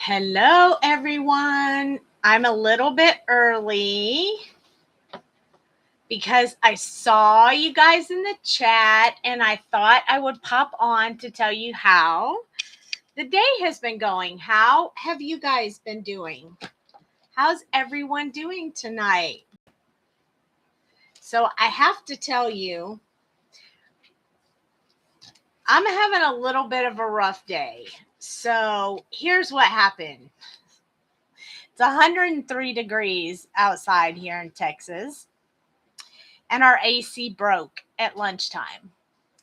Hello, everyone. I'm a little bit early because I saw you guys in the chat and I thought I would pop on to tell you how the day has been going. How have you guys been doing? How's everyone doing tonight? So I have to tell you, I'm having a little bit of a rough day. So here's what happened. It's 103 degrees outside here in Texas, and our AC broke at lunchtime.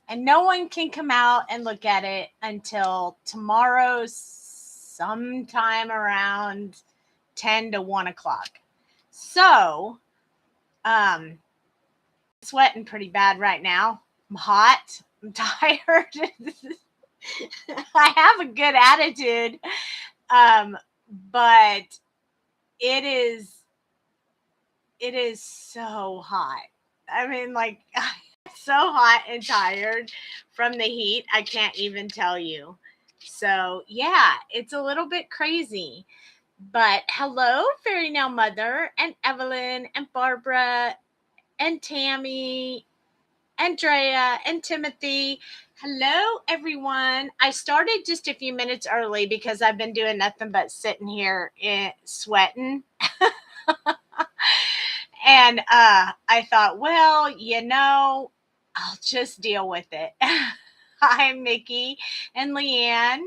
And no one can come out and look at it until tomorrow, sometime around 10 to 1 o'clock. So, sweating pretty bad right now. I'm hot. I'm tired. I have a good attitude. But it is so hot. I mean, like, so hot and tired from the heat. I can't even tell you. So, yeah, it's a little bit crazy. But hello, Fairy Nail Mother, and Evelyn, and Barbara, and Tammy, Andrea, and Timothy. Hello, everyone. I started just a few minutes early because I've been doing nothing but sitting here sweating. And I thought, well, I'll just deal with it. Hi, Mickey and Leanne.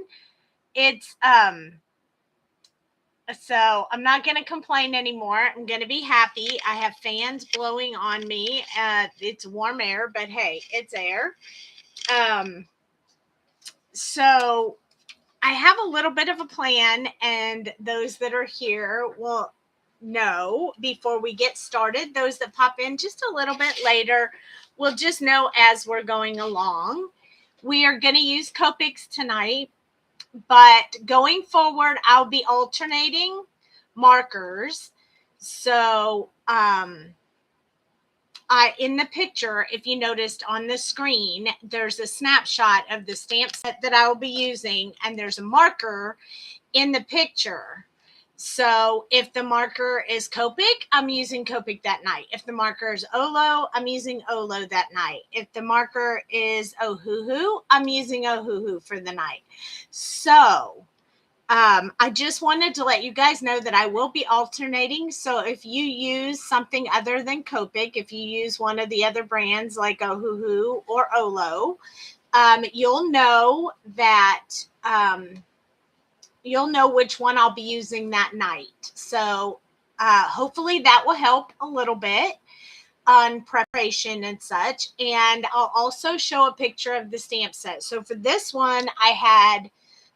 It's so I'm not going to complain anymore. I'm going to be happy. I have fans blowing on me. It's warm air, but hey, it's air. So I have a little bit of a plan, and those that are here will know before we get started. Those that pop in just a little bit later will just know as we're going along. We are going to use Copics tonight, but going forward, I'll be alternating markers. So, in the picture, if you noticed on the screen, there's a snapshot of the stamp set that I will be using, and there's a marker in the picture. So if the marker is Copic, I'm using Copic that night. If the marker is Olo, I'm using Olo that night. If the marker is Ohuhu, I'm using Ohuhu for the night. So I just wanted to let you guys know that I will be alternating. So if you use something other than Copic, if you use one of the other brands like Ohuhu or Olo, you'll know that you'll know which one I'll be using that night. So hopefully that will help a little bit on preparation and such. And I'll also show a picture of the stamp set. So for this one, I had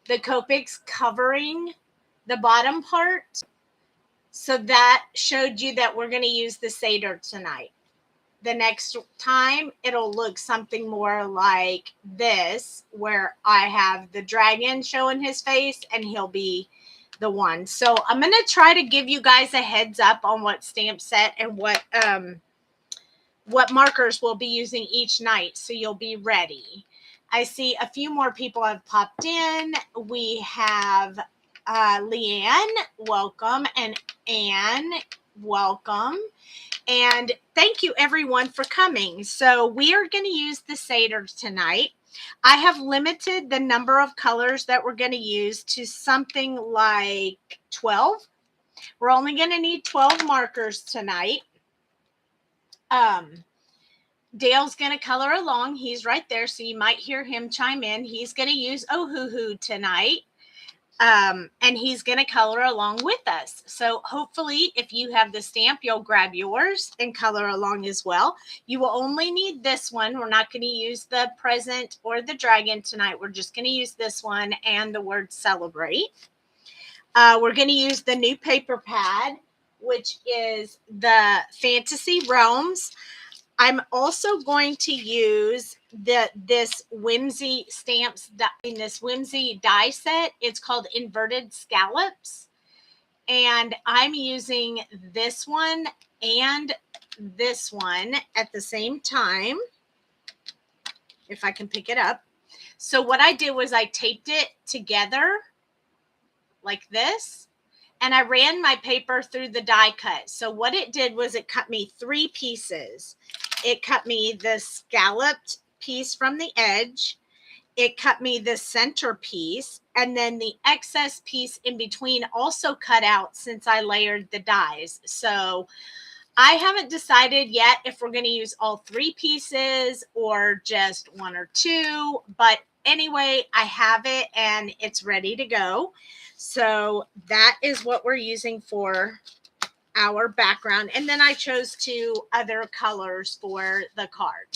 the Copics covering the bottom part. So that showed you that we're going to use the Satyr tonight. The next time, it'll look something more like this, where I have the dragon showing his face and he'll be the one. So I'm going to try to give you guys a heads up on what stamp set and what markers we'll be using each night, so you'll be ready. I see a few more people have popped in. We have Leanne, welcome, and Anne, welcome. And thank you, everyone, for coming. So we are going to use the Satyr tonight. I have limited the number of colors that we're going to use to something like 12. We're only going to need 12 markers tonight. Dale's going to color along. He's right there, so you might hear him chime in. He's going to use Ohuhu tonight. And he's going to color along with us. So hopefully, if you have the stamp, you'll grab yours and color along as well. You will only need this one. We're not going to use the present or the dragon tonight. We're just going to use this one and the word celebrate. We're going to use the new paper pad, which is the Fantasy Realms. I'm also going to use this Whimsy stamps, this Whimsy die set. It's called Inverted Scallops. And I'm using this one and this one at the same time, if I can pick it up. So what I did was I taped it together like this. And I ran my paper through the die cut. So what it did was it cut me 3 pieces. It cut me the scalloped piece from the edge. It cut me the center piece, and then the excess piece in between also cut out since I layered the dies. So I haven't decided yet if we're going to use all 3 pieces or just 1 or 2, but anyway, I have it and it's ready to go. So that is what we're using for our background. And then I chose 2 other colors for the card.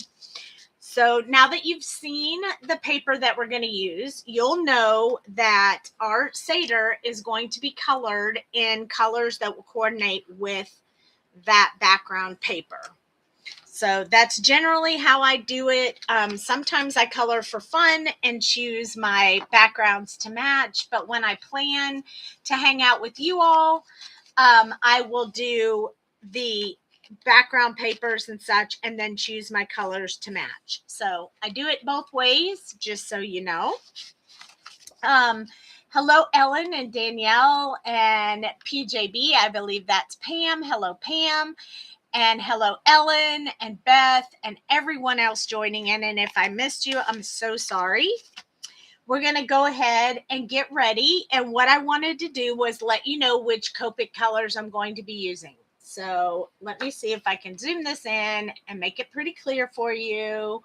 So now that you've seen the paper that we're going to use, you'll know that our Satyr is going to be colored in colors that will coordinate with that background paper. So that's generally how I do it. Sometimes I color for fun and choose my backgrounds to match, but when I plan to hang out with you all, I will do the background papers and such and then choose my colors to match. So I do it both ways, just so you know. Hello, Ellen and Danielle and PJB. I believe that's Pam. Hello, Pam. And hello, Ellen and Beth and everyone else joining in. And if I missed you, I'm so sorry. We're going to go ahead and get ready. And what I wanted to do was let you know which Copic colors I'm going to be using. So let me see if I can zoom this in and make it pretty clear for you.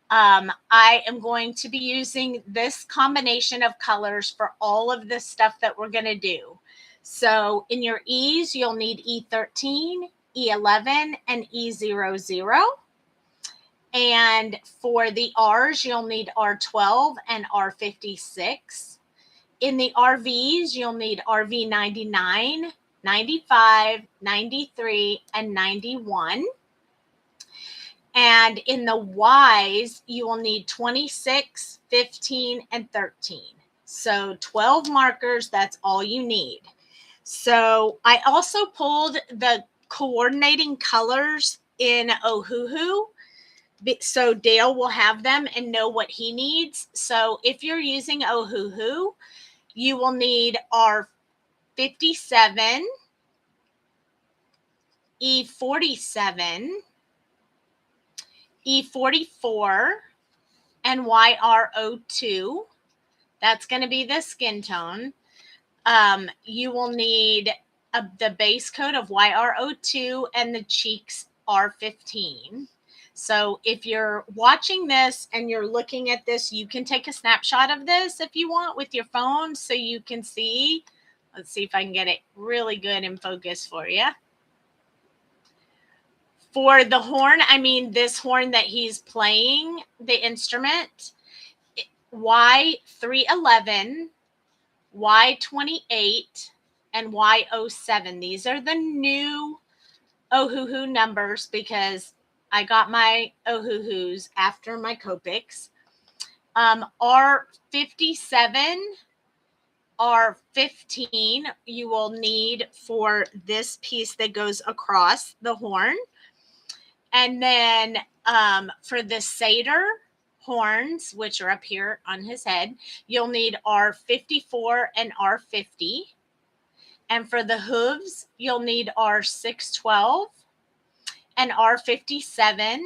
I am going to be using this combination of colors for all of the stuff that we're going to do. So in your E's, you'll need E13, E11, and E00. And for the R's, you'll need R12 and R56. In the RVs, you'll need RV 99, 95, 93, and 91. And in the Y's, you will need 26, 15, and 13. So 12 markers, that's all you need. So I also pulled the coordinating colors in Ohuhu, so Dale will have them and know what he needs. So if you're using Ohuhu, you will need R57, E47, E44, and YR02. That's going to be the skin tone. You will need the base coat of YR02 and the cheeks R15. So if you're watching this and you're looking at this, you can take a snapshot of this if you want with your phone so you can see. Let's see if I can get it really good in focus for you. For the horn, I mean this horn that he's playing, the instrument, Y311, Y28, and Y07. These are the new Ohuhu numbers because I got my Ohuhus after my Copics. R57, R15, you will need for this piece that goes across the horn. And then for the Satyr horns, which are up here on his head, you'll need R54 and R50. And for the hooves, you'll need R612 and R57.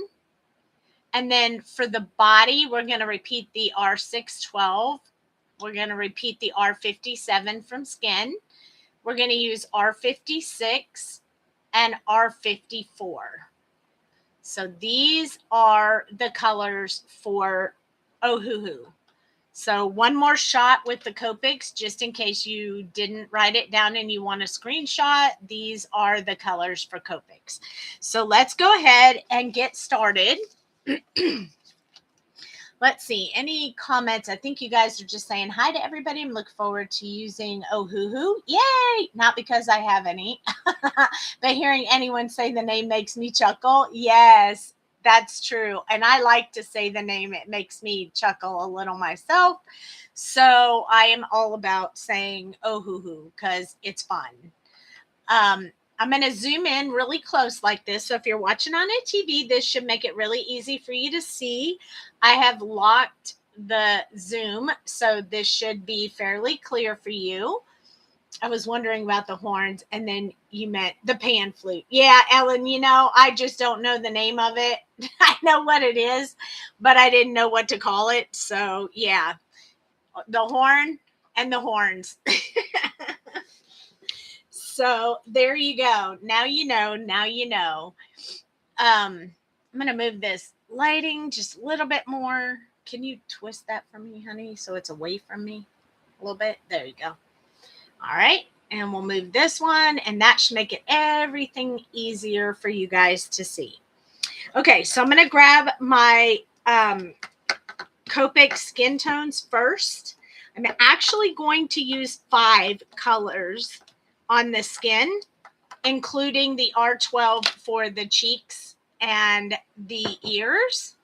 And then for the body, we're going to repeat the R612. We're going to repeat the R57 from skin. We're going to use R56 and R54. So these are the colors for Ohuhu. So one more shot with the Copics, just in case you didn't write it down and you want a screenshot. These are the colors for Copics. So let's go ahead and get started. Let's see, any comments? I think you guys are just saying hi to everybody. I'm looking forward to using Ohuhu. Yay! Not because I have any, but hearing anyone say the name makes me chuckle. Yes, that's true. And I like to say the name. It makes me chuckle a little myself. So I am all about saying Ohuhu because it's fun. I'm going to zoom in really close like this. So if you're watching on a TV, this should make it really easy for you to see. I have locked the zoom, so this should be fairly clear for you. I was wondering about the horns, and then you meant the pan flute. Yeah, Ellen, I just don't know the name of it. I know what it is, but I didn't know what to call it. So, yeah, the horn and the horns. So, there you go. Now you know. Now you know. I'm going to move this lighting just a little bit more. Can you twist that for me, honey, so it's away from me a little bit? There you go. All right. And we'll move this one, and that should make it everything easier for you guys to see. Okay, so I'm going to grab my Copic skin tones first. I'm actually going to use 5 colors on the skin, including the R12 for the cheeks and the ears.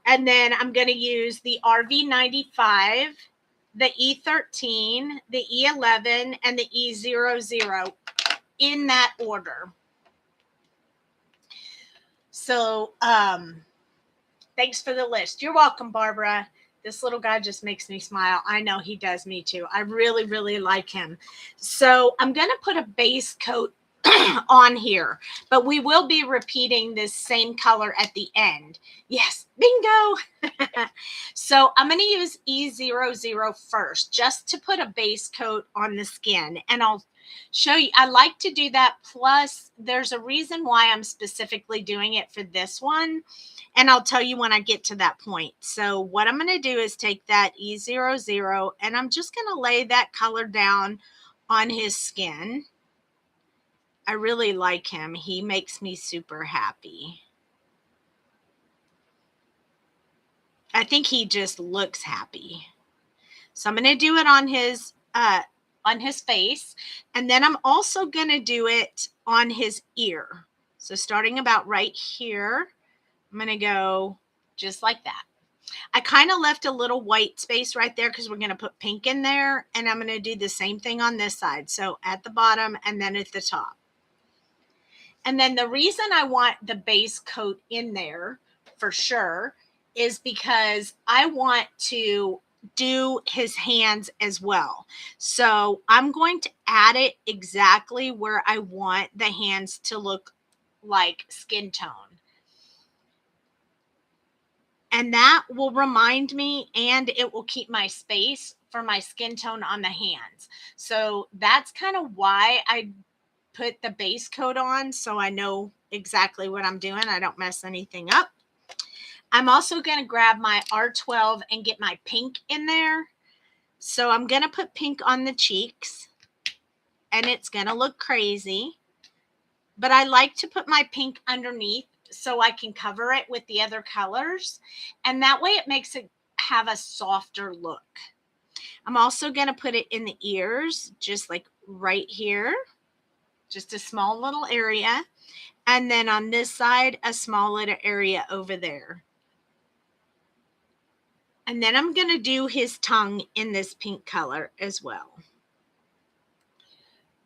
And then I'm going to use the RV95, the E13, the E11, and the E00 in that order. So, thanks for the list. You're welcome, Barbara. This little guy just makes me smile. I know he does me too. I really, really like him. So I'm going to put a base coat on here, but we will be repeating this same color at the end. Yes, bingo. So I'm going to use E00 first, just to put a base coat on the skin, and I'll show you. I like to do that. Plus, there's a reason why I'm specifically doing it for this one, and I'll tell you when I get to that point. So what I'm going to do is take that E00, and I'm just going to lay that color down on his skin. I really like him. He makes me super happy. I think he just looks happy. So I'm going to do it on his face, and then I'm also going to do it on his ear. So starting about right here, I'm going to go just like that. I kind of left a little white space right there because we're going to put pink in there, and I'm going to do the same thing on this side. So at the bottom and then at the top. And then the reason I want the base coat in there for sure is because I want to do his hands as well. So I'm going to add it exactly where I want the hands to look like skin tone. And that will remind me, and it will keep my space for my skin tone on the hands. So that's kind of why I put the base coat on, so I know exactly what I'm doing. I don't mess anything up. I'm also going to grab my R12 and get my pink in there. So I'm going to put pink on the cheeks, and it's going to look crazy. But I like to put my pink underneath so I can cover it with the other colors. And that way it makes it have a softer look. I'm also going to put it in the ears, just like right here. Just a small little area. And then on this side, a small little area over there. And then I'm going to do his tongue in this pink color as well.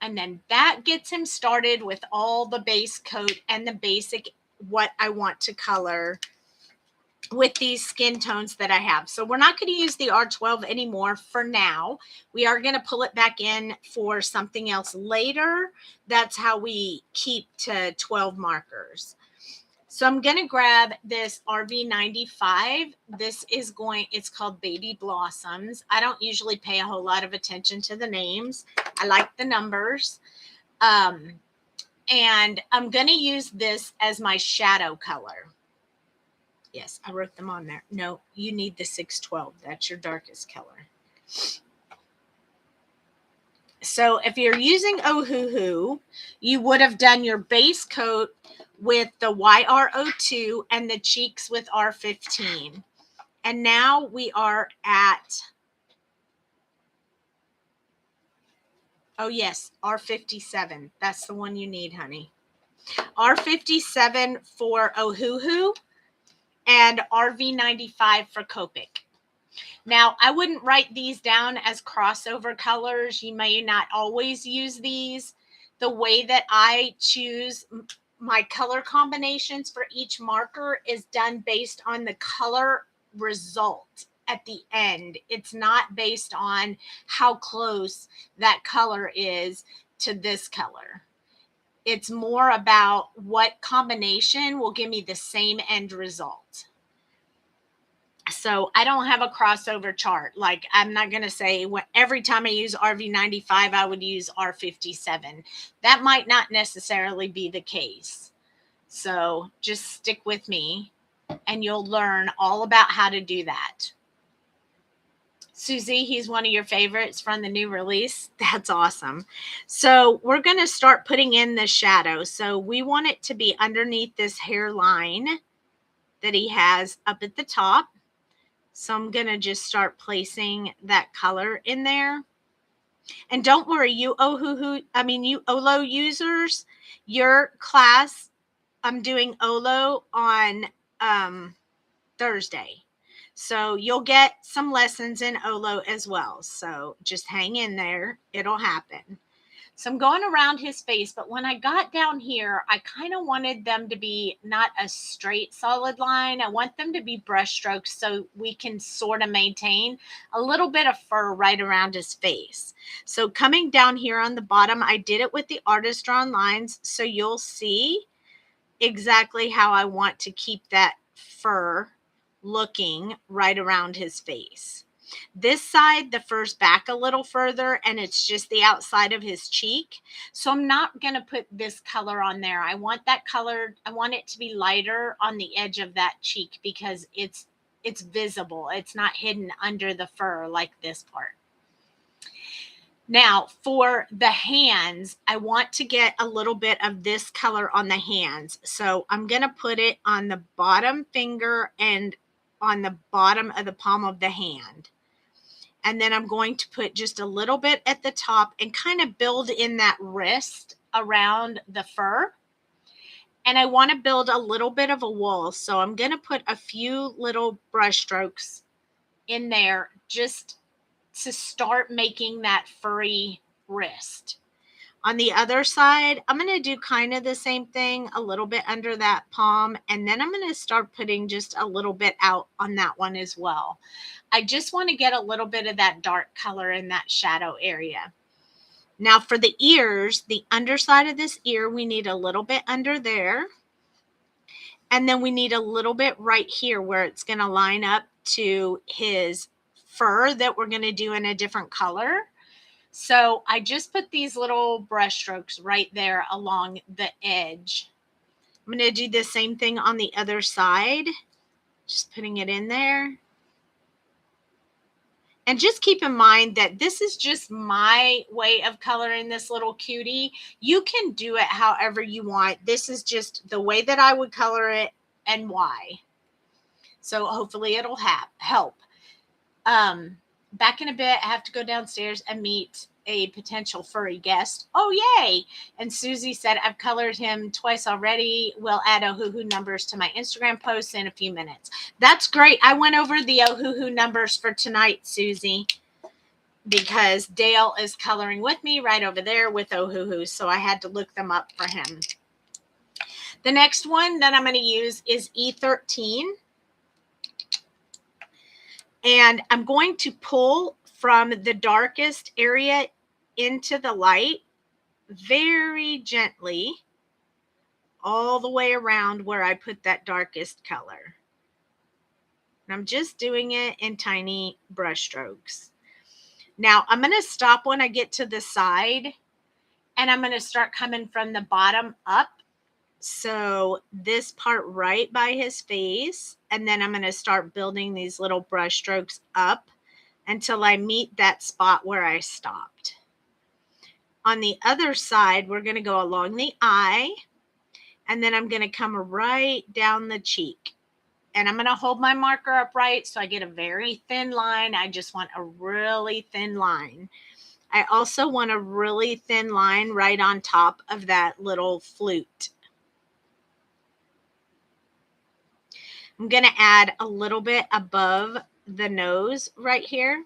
And then that gets him started with all the base coat and the basic what I want to color with these skin tones that I have. So we're not going to use the R12 anymore for now. We are going to pull it back in for something else later. That's how we keep to 12 markers. So I'm going to grab this RV95. It's called Baby Blossoms. I don't usually pay a whole lot of attention to the names. I like the numbers. And I'm going to use this as my shadow color. Yes, I wrote them on there. No, you need the 612. That's your darkest color. So if you're using Ohuhu, you would have done your base coat with the YR02 and the cheeks with R15. And now we are at, oh yes, R57. That's the one you need, honey. R57 for Ohuhu and RV95 for Copic. Now, I wouldn't write these down as crossover colors. You may not always use these. The way that I choose my color combinations for each marker is done based on the color result at the end. It's not based on how close that color is to this color. It's more about what combination will give me the same end result. So I don't have a crossover chart. Like, I'm not going to say every time I use RV95, I would use R57. That might not necessarily be the case. So just stick with me and you'll learn all about how to do that. Susie, he's one of your favorites from the new release. That's awesome. So we're going to start putting in the shadow. So we want it to be underneath this hairline that he has up at the top. So I'm going to just start placing that color in there. And don't worry, you OLO users, your class, I'm doing OLO on Thursday. So you'll get some lessons in OLO as well. So just hang in there. It'll happen. So I'm going around his face, but when I got down here, I kind of wanted them to be not a straight solid line. I want them to be brush strokes so we can sort of maintain a little bit of fur right around his face. So coming down here on the bottom, I did it with the artist drawn lines. So you'll see exactly how I want to keep that fur looking right around his face. This side, the fur's back a little further and it's just the outside of his cheek. So I'm not going to put this color on there. I want that color, I want it to be lighter on the edge of that cheek because it's visible. It's not hidden under the fur like this part. Now for the hands, I want to get a little bit of this color on the hands. So I'm going to put it on the bottom finger and on the bottom of the palm of the hand. And then I'm going to put just a little bit at the top and kind of build in that wrist around the fur. And I want to build a little bit of a wool. So I'm going to put a few little brush strokes in there just to start making that furry wrist. On the other side, I'm going to do kind of the same thing, a little bit under that palm, and then I'm going to start putting just a little bit out on that one as well. I just want to get a little bit of that dark color in that shadow area. Now for the ears, the underside of this ear, we need a little bit under there. And then we need a little bit right here where it's going to line up to his fur that we're going to do in a different color. So I just put these little brush strokes right there along the edge. I'm going to do the same thing on the other side. Just putting it in there. And just keep in mind that this is just my way of coloring this little cutie. You can do it however you want. This is just the way that I would color it and why. So hopefully it'll help. Back in a bit, I have to go downstairs and meet a potential furry guest. Oh, yay. And Susie said, I've colored him twice already. We'll add Ohuhu numbers to my Instagram posts in a few minutes. That's great. I went over the Ohuhu numbers for tonight, Susie, because Dale is coloring with me right over there with Ohuhu. So I had to look them up for him. The next one that I'm going to use is E13. And I'm going to pull from the darkest area into the light very gently all the way around where I put that darkest color. And I'm just doing it in tiny brush strokes. Now I'm going to stop when I get to the side and I'm going to start coming from the bottom up. So this part right by his face, and then I'm going to start building these little brush strokes up until I meet that spot where I stopped. On the other side, we're going to go along the eye, and then I'm going to come right down the cheek. And I'm going to hold my marker upright so I get a very thin line. I just want a really thin line. I also want a really thin line right on top of that little flute. I'm going to add a little bit above the nose right here.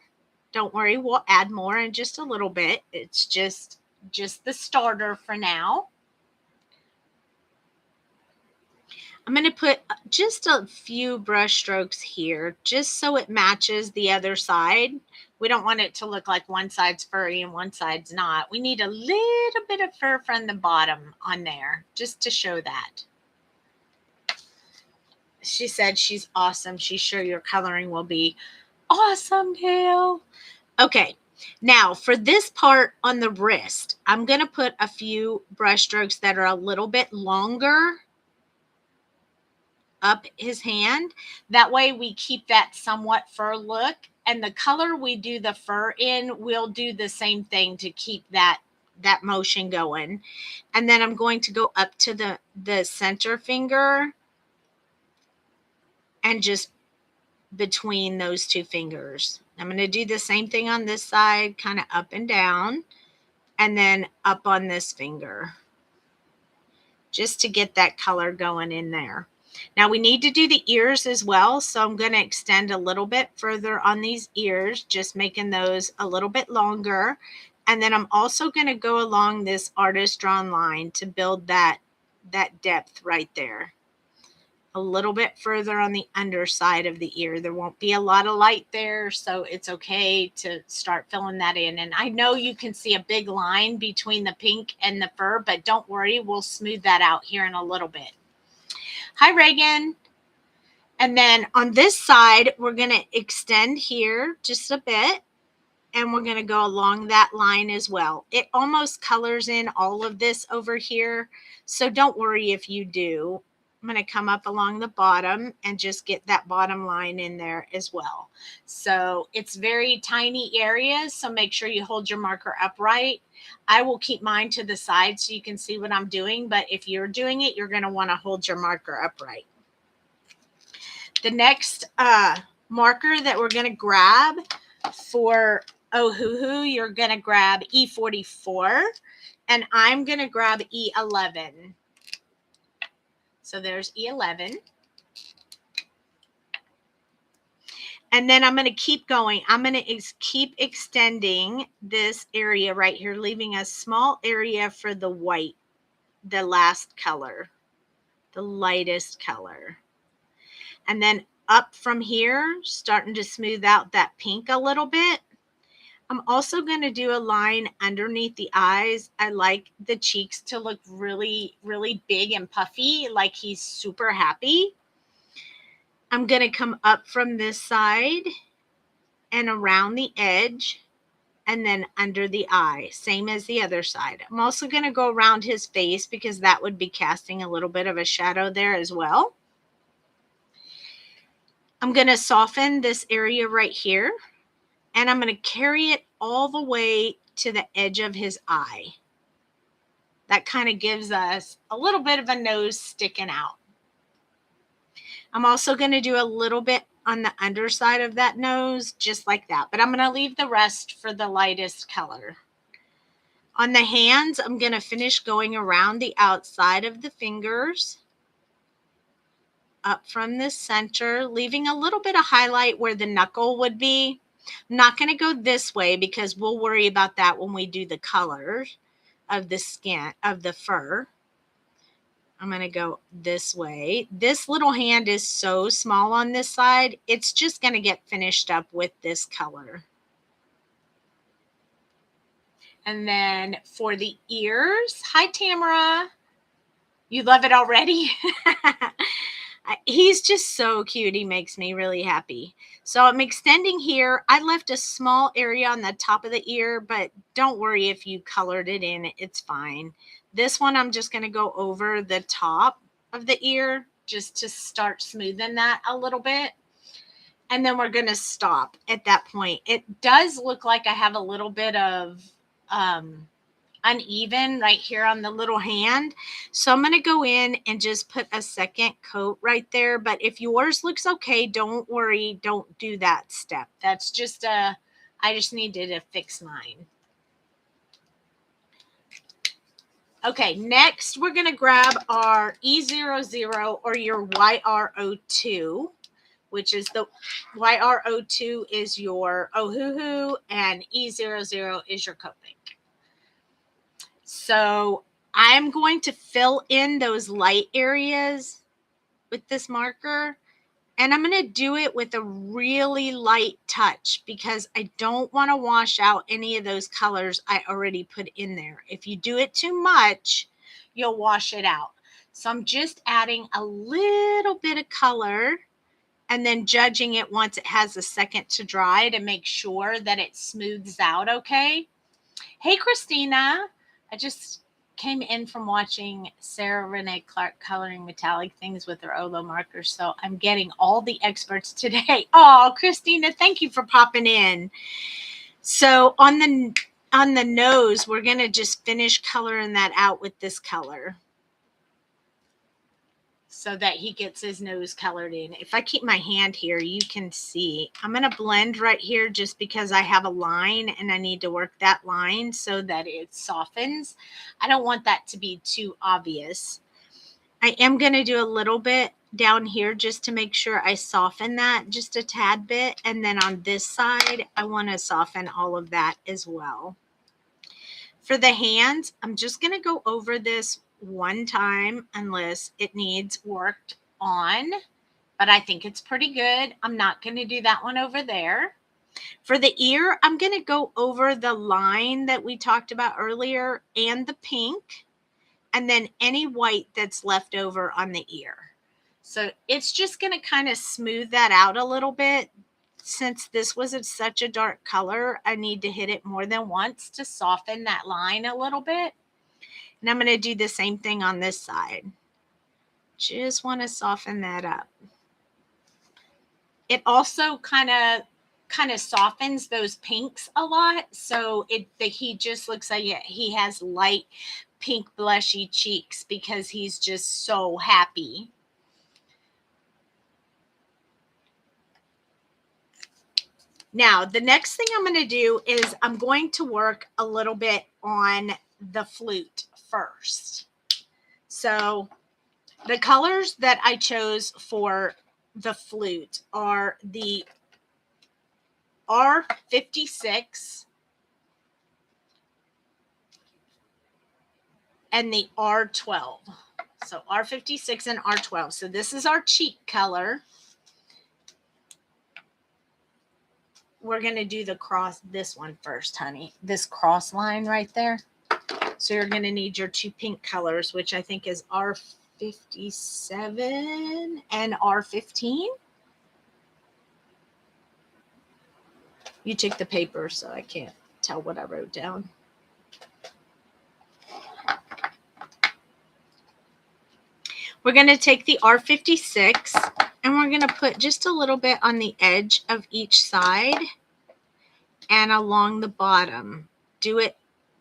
Don't worry, we'll add more in just a little bit. It's just the starter for now. I'm going to put just a few brush strokes here, just so it matches the other side. We don't want it to look like one side's furry and one side's not. We need a little bit of fur from the bottom on there, just to show that. She said she's awesome. She's sure your coloring will be awesome, Gail. Okay, now for this part on the wrist, I'm going to put a few brush strokes that are a little bit longer up his hand. That way we keep that somewhat fur look. And the color we do the fur in, we'll do the same thing to keep that motion going. And then I'm going to go up to the center finger and just between those two fingers. I'm going to do the same thing on this side, kind of up and down, and then up on this finger, just to get that color going in there. Now we need to do the ears as well, so I'm going to extend a little bit further on these ears, just making those a little bit longer. And then I'm also going to go along this artist drawn line to build that depth right there. A little bit further on the underside of the ear. There won't be a lot of light there, so it's okay to start filling that in. And I know you can see a big line between the pink and the fur, but don't worry, we'll smooth that out here in a little bit. Hi, Reagan. And then on this side, we're going to extend here just a bit, and we're going to go along that line as well. It almost colors in all of this over here, so don't worry if you do. I'm going to come up along the bottom and just get that bottom line in there as well. So it's very tiny areas, so make sure you hold your marker upright. I will keep mine to the side so you can see what I'm doing, but if you're doing it, you're going to want to hold your marker upright. The next marker that we're going to grab for Ohuhu, you're going to grab E44, and I'm going to grab E11. So there's E11. And then I'm going to keep going. I'm going to keep extending this area right here, leaving a small area for the white, the last color, the lightest color. And then up from here, starting to smooth out that pink a little bit. I'm also going to do a line underneath the eyes. I like the cheeks to look really, really big and puffy, like he's super happy. I'm going to come up from this side and around the edge and then under the eye, same as the other side. I'm also going to go around his face because that would be casting a little bit of a shadow there as well. I'm going to soften this area right here. And I'm going to carry it all the way to the edge of his eye. That kind of gives us a little bit of a nose sticking out. I'm also going to do a little bit on the underside of that nose, just like that. But I'm going to leave the rest for the lightest color. On the hands, I'm going to finish going around the outside of the fingers, up from the center, leaving a little bit of highlight where the knuckle would be. I'm not going to go this way because we'll worry about that when we do the color of the skin, of the fur. I'm going to go this way. This little hand is so small on this side. It's just going to get finished up with this color. And then for the ears, hi, Tamara. You love it already? He's just so cute. He makes me really happy. So I'm extending here. I left a small area on the top of the ear, but don't worry if you colored it in. It's fine. This one, I'm just going to go over the top of the ear just to start smoothing that a little bit. And then we're going to stop at that point. It does look like I have a little bit of uneven right here on the little hand. So I'm going to go in and just put a second coat right there. But if yours looks okay, don't worry. Don't do that step. That's just I just needed to fix mine. Okay, next we're going to grab our E00 or your YR02, which is the YR02 is your Ohuhu and E00 is your Copic. So I'm going to fill in those light areas with this marker. And I'm going to do it with a really light touch because I don't want to wash out any of those colors I already put in there. If you do it too much, you'll wash it out. So I'm just adding a little bit of color and then judging it once it has a second to dry to make sure that it smooths out okay. Hey, Christina. I just came in from watching Sarah Renee Clark coloring metallic things with her Olo markers, so I'm getting all the experts today. Oh, Christina, thank you for popping in. So on the nose, we're going to just finish coloring that out with this color so that he gets his nose colored in. If I keep my hand here, you can see. I'm going to blend right here just because I have a line and I need to work that line so that it softens. I don't want that to be too obvious. I am going to do a little bit down here just to make sure I soften that just a tad bit. And then on this side, I want to soften all of that as well. For the hands, I'm just going to go over this one time unless it needs worked on, but I think it's pretty good. I'm not going to do that one over there. For the ear, I'm going to go over the line that we talked about earlier and the pink, and then any white that's left over on the ear. So it's just going to kind of smooth that out a little bit. Since this was such a dark color, I need to hit it more than once to soften that line a little bit. And I'm going to do the same thing on this side. Just want to soften that up. It also kind of softens those pinks a lot. So he just looks like he has light pink blushy cheeks because he's just so happy. Now, the next thing I'm going to do is I'm going to work a little bit on the flute first. So the colors that I chose for the flute are the R56 and the R12. So R56 and R12. So this is our cheek color. We're going to do this one first, honey. This cross line right there. So you're going to need your two pink colors, which I think is R57 and R15. You took the paper, so I can't tell what I wrote down. We're going to take the R56 and we're going to put just a little bit on the edge of each side and along the bottom.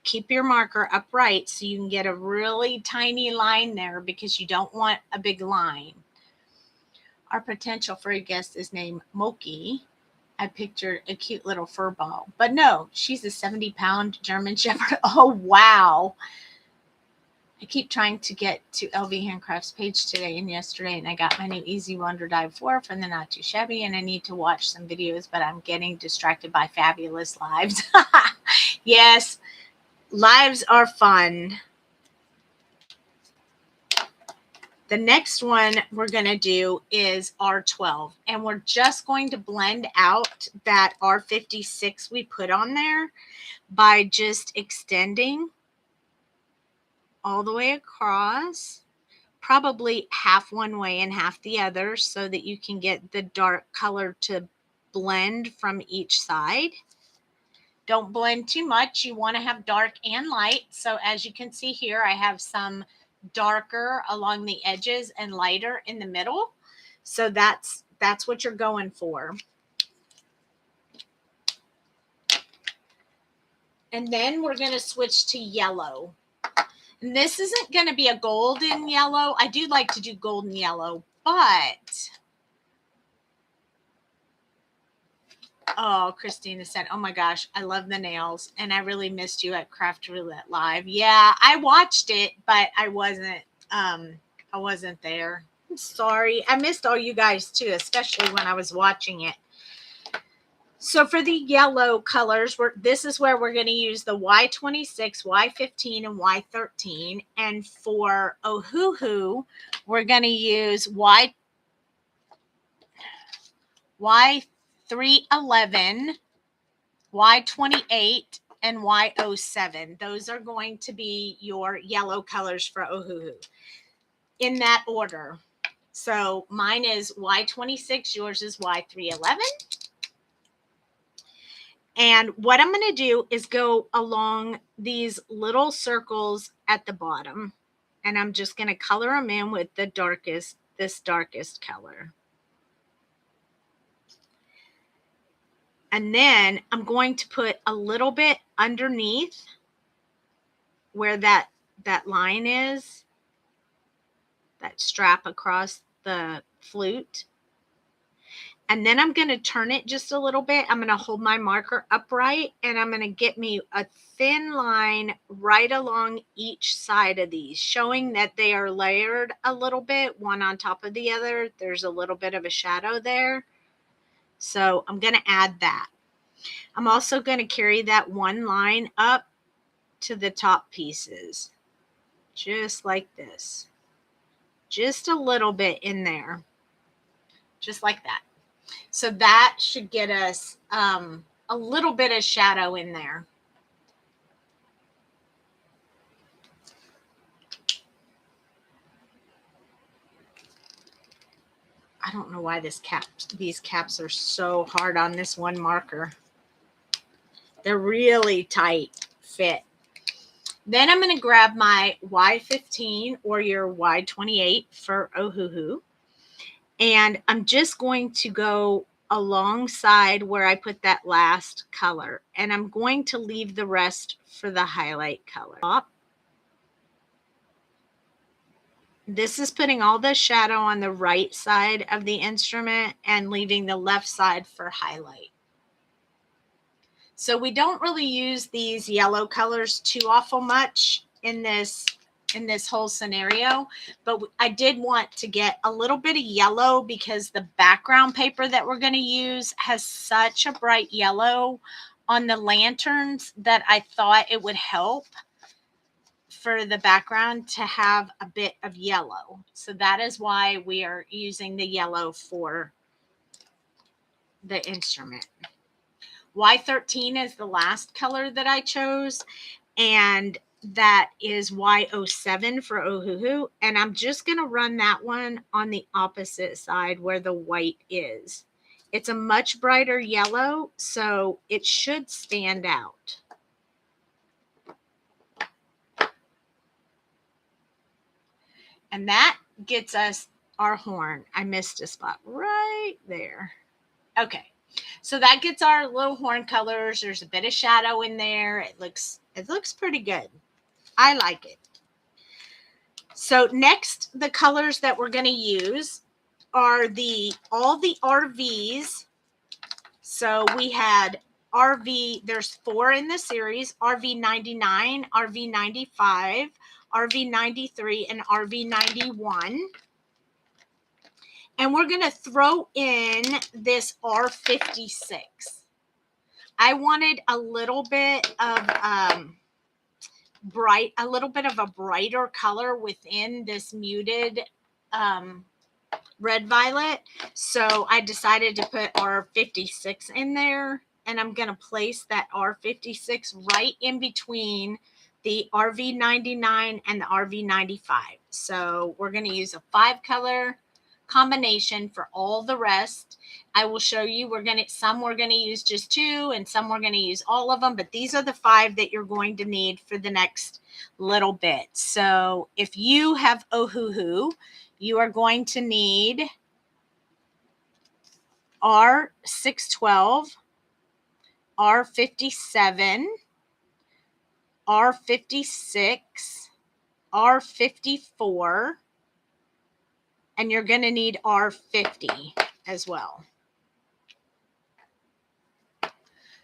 Keep your marker upright so you can get a really tiny line there because you don't want a big line. Our potential furry guest is named Moki. I pictured a cute little fur ball, but no, she's a 70-pound German Shepherd. Oh, wow. I keep trying to get to LV Handcrafts page today and yesterday, and I got my new Easy Wonder Dive 4 from the Not Too Shabby, and I need to watch some videos, but I'm getting distracted by fabulous lives. Yes, lives are fun. The next one we're going to do is R12, and we're just going to blend out that R56 we put on there by just extending all the way across, probably half one way and half the other so that you can get the dark color to blend from each side. Don't blend too much. You want to have dark and light. So as you can see here, I have some darker along the edges and lighter in the middle. So that's what you're going for. And then we're going to switch to yellow. And this isn't going to be a golden yellow. I do like to do golden yellow, but oh, Christina said, oh my gosh, I love the nails. And I really missed you at Craft Roulette Live. Yeah, I watched it, but I wasn't there. I'm sorry. I missed all you guys too, especially when I was watching it. So for the yellow colors, this is where we're going to use the Y26, Y15, and Y13. And for Ohuhu, we're going to use Y311, Y28, and Y07. Those are going to be your yellow colors for Ohuhu in that order. So mine is Y26, yours is Y311. And what I'm going to do is go along these little circles at the bottom, and I'm just going to color them in with the darkest, this darkest color. And then I'm going to put a little bit underneath where that line is, that strap across the flute. And then I'm going to turn it just a little bit. I'm going to hold my marker upright, and I'm going to get me a thin line right along each side of these, showing that they are layered a little bit, one on top of the other. There's a little bit of a shadow there. So I'm going to add that. I'm also going to carry that one line up to the top pieces, just like this. Just a little bit in there, just like that. So that should get us a little bit of shadow in there. I don't know why these caps are so hard on this one marker. They're really tight fit. Then I'm going to grab my Y15 or your Y28 for Ohuhu. And I'm just going to go alongside where I put that last color. And I'm going to leave the rest for the highlight color. This is putting all the shadow on the right side of the instrument and leaving the left side for highlight. So we don't really use these yellow colors too awful much in this whole scenario, but I did want to get a little bit of yellow because the background paper that we're going to use has such a bright yellow on the lanterns that I thought it would help for the background to have a bit of yellow. So that is why we are using the yellow for the instrument. Y13 is the last color that I chose, and that is Y07 for Ohuhu. And I'm just going to run that one on the opposite side where the white is. It's a much brighter yellow, so it should stand out. And that gets us our horn. I missed a spot right there. Okay. So that gets our little horn colors. There's a bit of shadow in there. It looks pretty good. I like it. So next, the colors that we're going to use are all the RVs. So we had RV, there's 4 in the series, RV99, RV95, RV93, and RV91. And we're going to throw in this R56. I wanted a little bit of a brighter color within this muted red violet. So I decided to put R56 in there, and I'm going to place that R56 right in between the RV99 and the RV95. So we're going to use a 5-color combination for all the rest. I will show you, some we're going to use just 2 and some we're going to use all of them, but these are the 5 that you're going to need for the next little bit. So if you have Ohuhu, you are going to need R612, R57, R56, R54, and you're going to need R50 as well.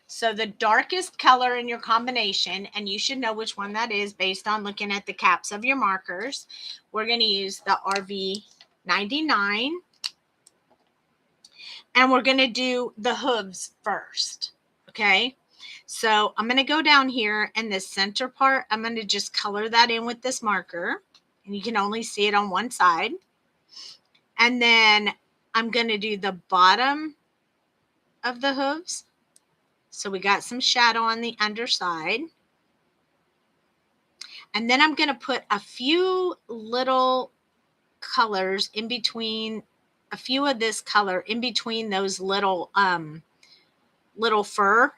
So the darkest color in your combination, and you should know which one that is based on looking at the caps of your markers, we're going to use the RV99. And we're going to do the hooves first, okay? So I'm going to go down here, and the center part, I'm going to just color that in with this marker. And you can only see it on one side. And then I'm going to do the bottom of the hooves. So we got some shadow on the underside. And then I'm going to put a few little colors in between, a few of this color in between those little fur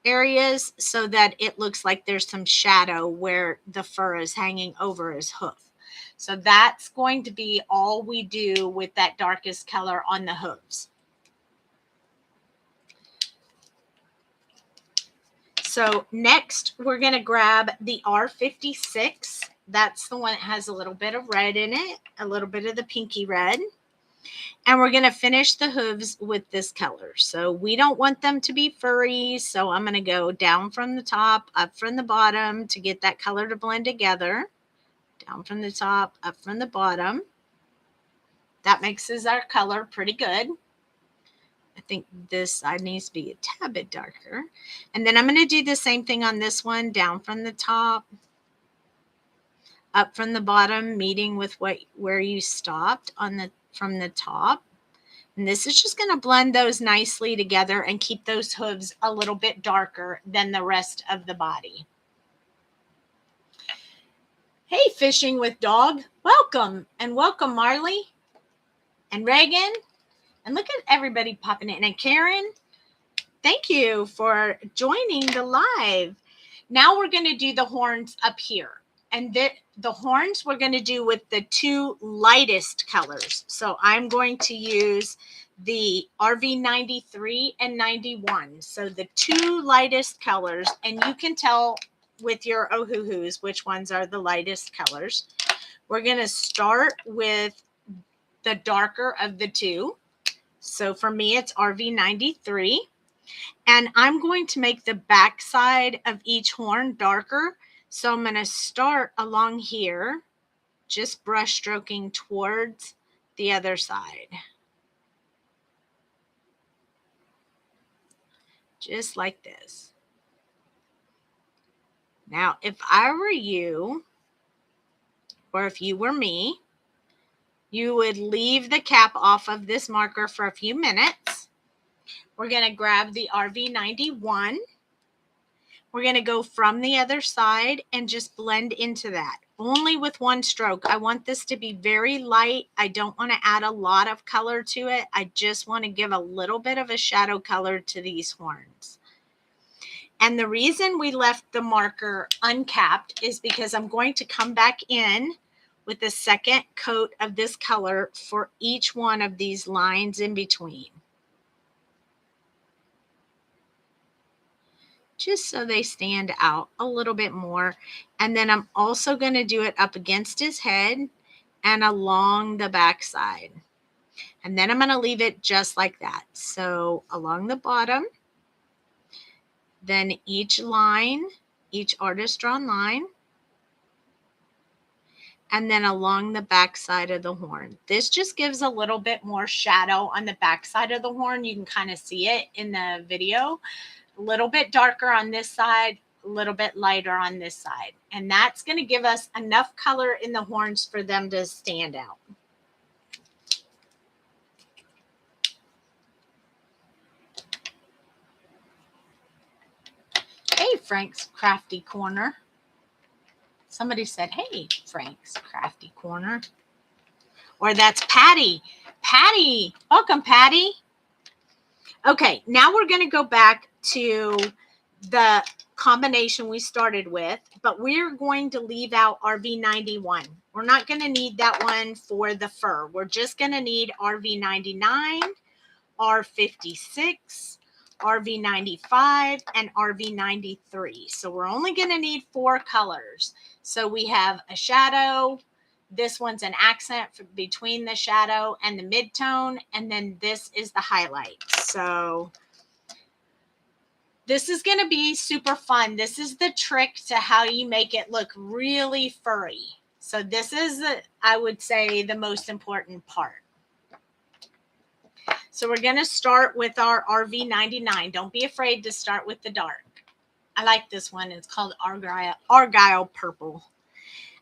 areas so that it looks like there's some shadow where the fur is hanging over his hoof. So that's going to be all we do with that darkest color on the hooves. So next we're going to grab the R56. That's the one that has a little bit of red in it, a little bit of the pinky red. And we're going to finish the hooves with this color. So we don't want them to be furry. So I'm going to go down from the top, up from the bottom to get that color to blend together. Down from the top, up from the bottom. That mixes our color pretty good. I think this side needs to be a tad bit darker. And then I'm going to do the same thing on this one, down from the top, up from the bottom, meeting with where you stopped on from the top. And this is just going to blend those nicely together and keep those hooves a little bit darker than the rest of the body. Hey, Fishing with Dog, welcome. And welcome, Marley and Reagan. And look at everybody popping in. And Karen, thank you for joining the live. Now we're going to do the horns up here. And the horns we're going to do with the two lightest colors. So I'm going to use the RV 93 and 91. So the two lightest colors. And you can tell with your Ohuhus which ones are the lightest colors. We're going to start with the darker of the two. So for me, it's RV 93. And I'm going to make the back side of each horn darker. So I'm going to start along here, just brush stroking towards the other side. Just like this. Now, if I were you, or if you were me, you would leave the cap off of this marker for a few minutes. We're going to grab the RV 91. We're going to go from the other side and just blend into that. Only with one stroke. I want this to be very light. I don't want to add a lot of color to it. I just want to give a little bit of a shadow color to these horns. And the reason we left the marker uncapped is because I'm going to come back in with a second coat of this color for each one of these lines in between. Just so they stand out a little bit more. And then I'm also going to do it up against his head and along the back side. And then I'm going to leave it just like that. So along the bottom, then each line, each artist drawn line, and then along the back side of the horn. This just gives a little bit more shadow on the back side of the horn. You can kind of see it in the video. A little bit darker on this side, a little bit lighter on this side. And that's going to give us enough color in the horns for them to stand out. Hey, Frank's Crafty Corner. Somebody said, hey, Frank's Crafty Corner. Or that's Patty. Patty. Welcome, Patty. Okay, now we're going to go back to the combination we started with, but we're going to leave out RV 91. We're not going to need that one for the fur. We're just going to need RV 99, R56, RV 95, and RV 93. So we're only going to need 4 colors. So we have a shadow. This one's an accent between the shadow and the mid-tone. And then this is the highlight. So this is going to be super fun. This is the trick to how you make it look really furry. So this is, I would say, the most important part. So we're going to start with our RV 99. Don't be afraid to start with the dark. I like this one. It's called Argyle Purple.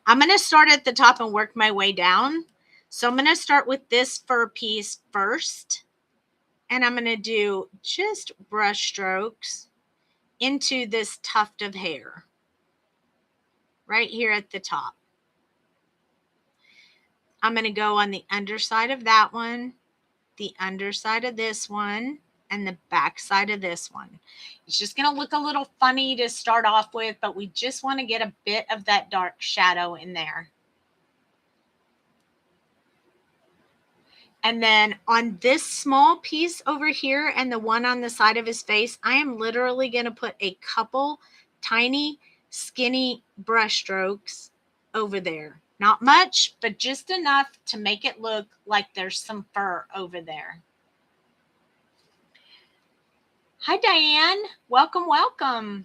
I'm going to start at the top and work my way down. So I'm going to start with this fur piece first. and I'm going to do just brush strokes into this tuft of hair right here at the top. I'm going to go on the underside of that one, the underside of this one, and the back side of this one. It's just going to look a little funny to start off with, but we just want to get a bit of that dark shadow in there. And then on this small piece over here and the one on the side of his face, I am literally going to put a couple tiny, skinny brush strokes over there. Not much, but just enough to make it look like there's some fur over there. Hi, Diane. Welcome, welcome.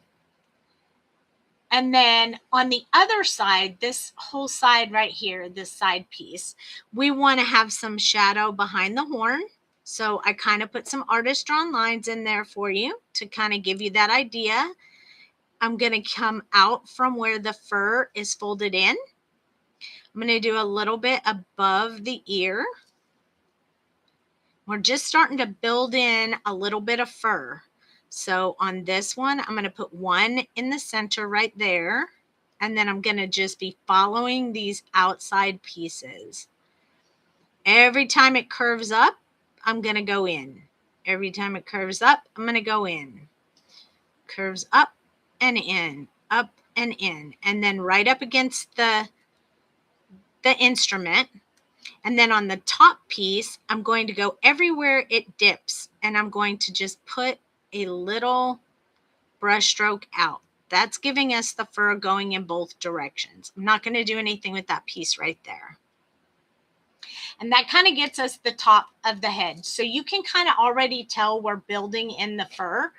And then on the other side, this whole side right here, this side piece, we want to have some shadow behind the horn. So I kind of put some artist drawn lines in there for you to kind of give you that idea. I'm going to come out from where the fur is folded in. I'm going to do a little bit above the ear. We're just starting to build in a little bit of fur. So on this one, I'm going to put one in the center right there. And then I'm going to just be following these outside pieces. Every time it curves up, I'm going to go in. Every time it curves up, I'm going to go in. Curves up and in, up and in. And then right up against the instrument. And then on the top piece, I'm going to go everywhere it dips. And I'm going to just put a little brush stroke out. That's giving us the fur going in both directions. I'm not going to do anything with that piece right there. And that kind of gets us the top of the head. So you can kind of already tell we're building in the fur.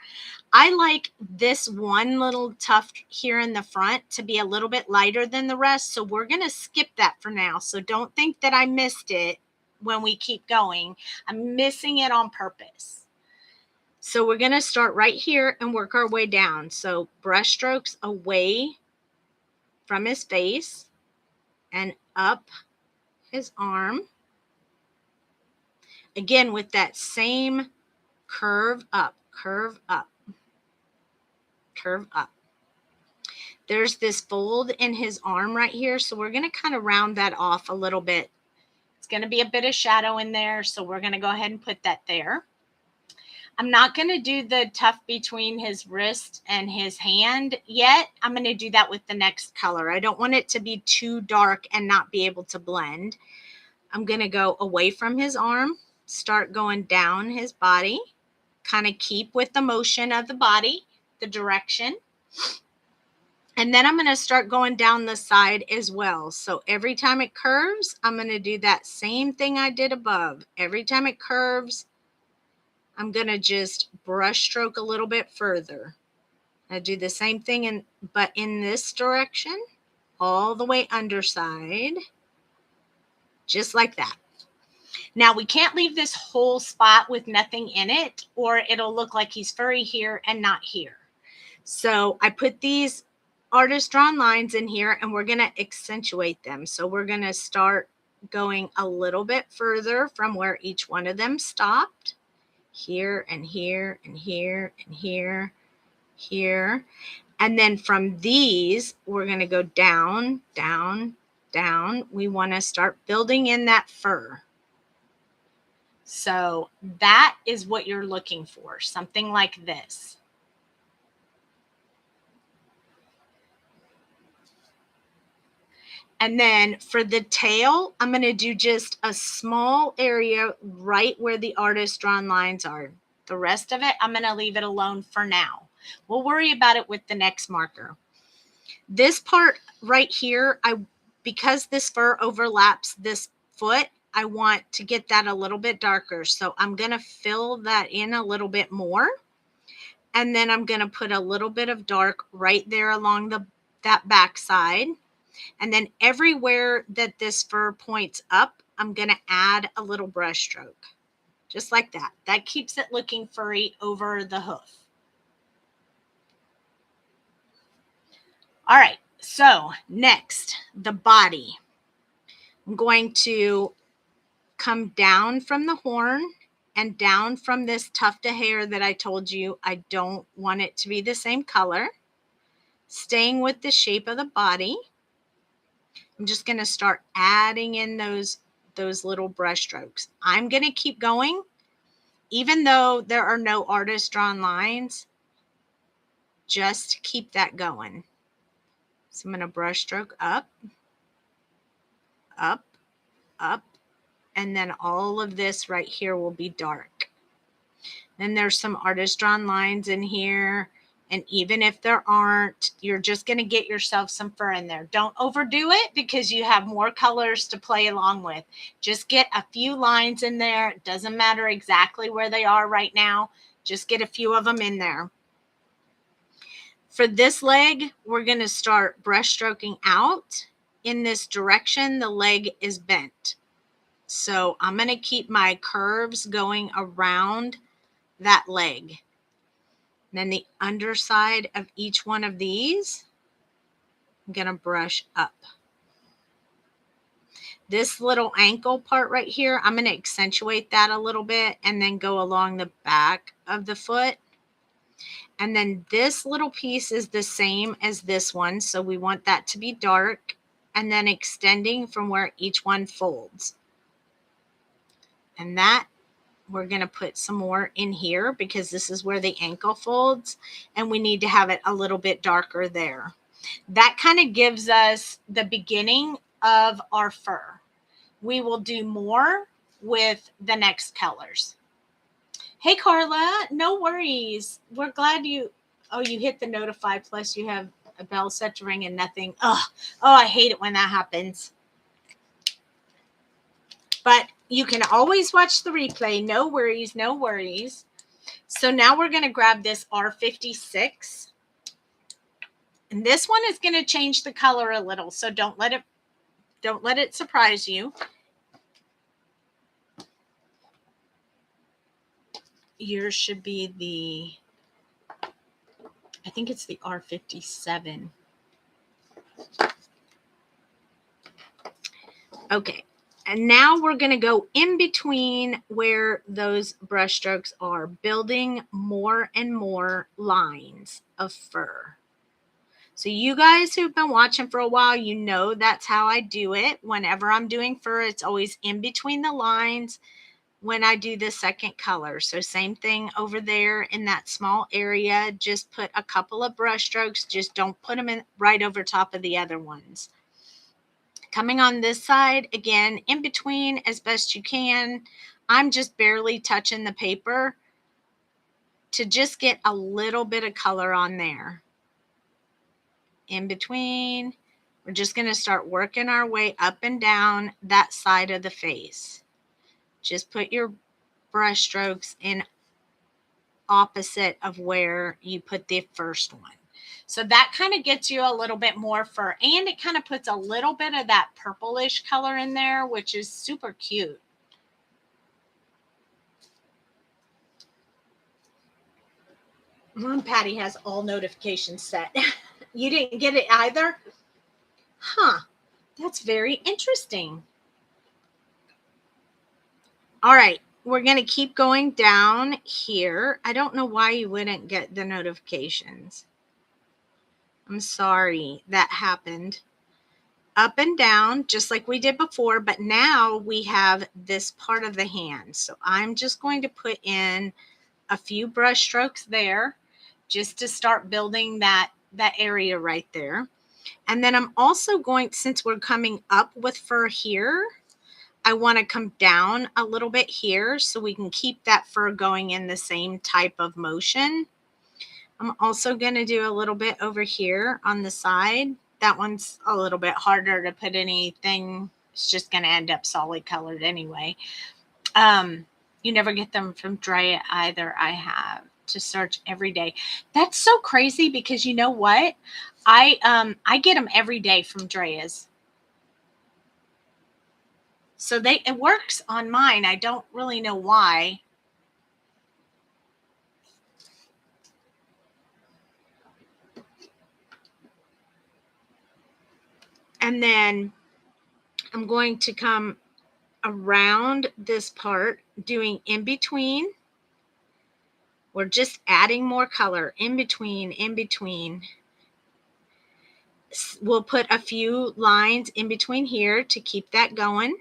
I like this one little tuft here in the front to be a little bit lighter than the rest. So we're going to skip that for now. So don't think that I missed it when we keep going. I'm missing it on purpose. So we're going to start right here and work our way down. So brush strokes away from his face and up his arm. Again, with that same curve up, curve up, curve up. There's this fold in his arm right here. So we're going to kind of round that off a little bit. It's going to be a bit of shadow in there. So we're going to go ahead and put that there. I'm not going to do the tuft between his wrist and his hand yet. I'm going to do that with the next color. I don't want it to be too dark and not be able to blend. I'm going to go away from his arm, start going down his body, kind of keep with the motion of the body, the direction. And then I'm going to start going down the side as well. So every time it curves, I'm going to do that same thing I did above. Every time it curves, I'm going to just brush stroke a little bit further. I do the same thing, but in this direction, all the way underside, just like that. Now, we can't leave this whole spot with nothing in it, or it'll look like he's furry here and not here. So I put these artist drawn lines in here, and we're going to accentuate them. So we're going to start going a little bit further from where each one of them stopped. Here and here and here and here, here. And then from these, we're going to go down, down, down. We want to start building in that fur. So that is what you're looking for, something like this. And then for the tail, I'm going to do just a small area right where the artist drawn lines are. The rest of it, I'm going to leave it alone for now. We'll worry about it with the next marker. This part right here, because this fur overlaps this foot, I want to get that a little bit darker. So I'm going to fill that in a little bit more. And then I'm going to put a little bit of dark right there along that back side. And then everywhere that this fur points up, I'm going to add a little brush stroke, just like that. That keeps it looking furry over the hoof. All right, so next, the body. I'm going to come down from the horn and down from this tuft of hair that I told you, I don't want it to be the same color. Staying with the shape of the body, I'm just going to start adding in those little brush strokes. I'm going to keep going, even though there are no artist drawn lines, just keep that going. So I'm going to brush stroke up, up, up, and then all of this right here will be dark. Then there's some artist drawn lines in here. And even if there aren't, you're just going to get yourself some fur in there. Don't overdo it because you have more colors to play along with. Just get a few lines in there. It doesn't matter exactly where they are right now. Just get a few of them in there. For this leg, we're going to start brush stroking out. In this direction, the leg is bent. So I'm going to keep my curves going around that leg. And then the underside of each one of these, I'm going to brush up. This little ankle part right here, I'm going to accentuate that a little bit and then go along the back of the foot. And then this little piece is the same as this one. So we want that to be dark and then extending from where each one folds. And that we're going to put some more in here because this is where the ankle folds and we need to have it a little bit darker there. That kind of gives us the beginning of our fur. We will do more with the next colors. Hey, Carla, no worries. We're glad you hit the notify, plus you have a bell set to ring and nothing. Oh, I hate it when that happens. But you can always watch the replay. No worries, no worries. So now we're going to grab this R56. And this one is going to change the color a little. So don't let it surprise you. Yours should be I think it's the R57. Okay. And now we're going to go in between where those brush strokes are, building more and more lines of fur. So you guys who've been watching for a while, you know that's how I do it. Whenever I'm doing fur, it's always in between the lines when I do the second color. So same thing over there in that small area. Just put a couple of brush strokes. Just don't put them in right over top of the other ones. Coming on this side, again, in between as best you can. I'm just barely touching the paper to just get a little bit of color on there. In between, we're just going to start working our way up and down that side of the face. Just put your brush strokes in opposite of where you put the first one. So that kind of gets you a little bit more fur, and it kind of puts a little bit of that purplish color in there, which is super cute. Mom Patty has all notifications set. You didn't get it either? Huh. That's very interesting. All right. We're going to keep going down here. I don't know why you wouldn't get the notifications. I'm sorry that happened. Up and down, just like we did before, but now we have this part of the hand. So I'm just going to put in a few brush strokes there just to start building that area right there. And then I'm also going, since we're coming up with fur here, I want to come down a little bit here so we can keep that fur going in the same type of motion. I'm also going to do a little bit over here on the side. That one's a little bit harder to put anything. It's just going to end up solid colored anyway. You never get them from Drea either. I have to search every day. That's so crazy because you know what? I get them every day from Drea's. So it works on mine. I don't really know why. And then I'm going to come around this part. doing in between. We're just adding more color in between, in between. We'll put a few lines in between here to keep that going.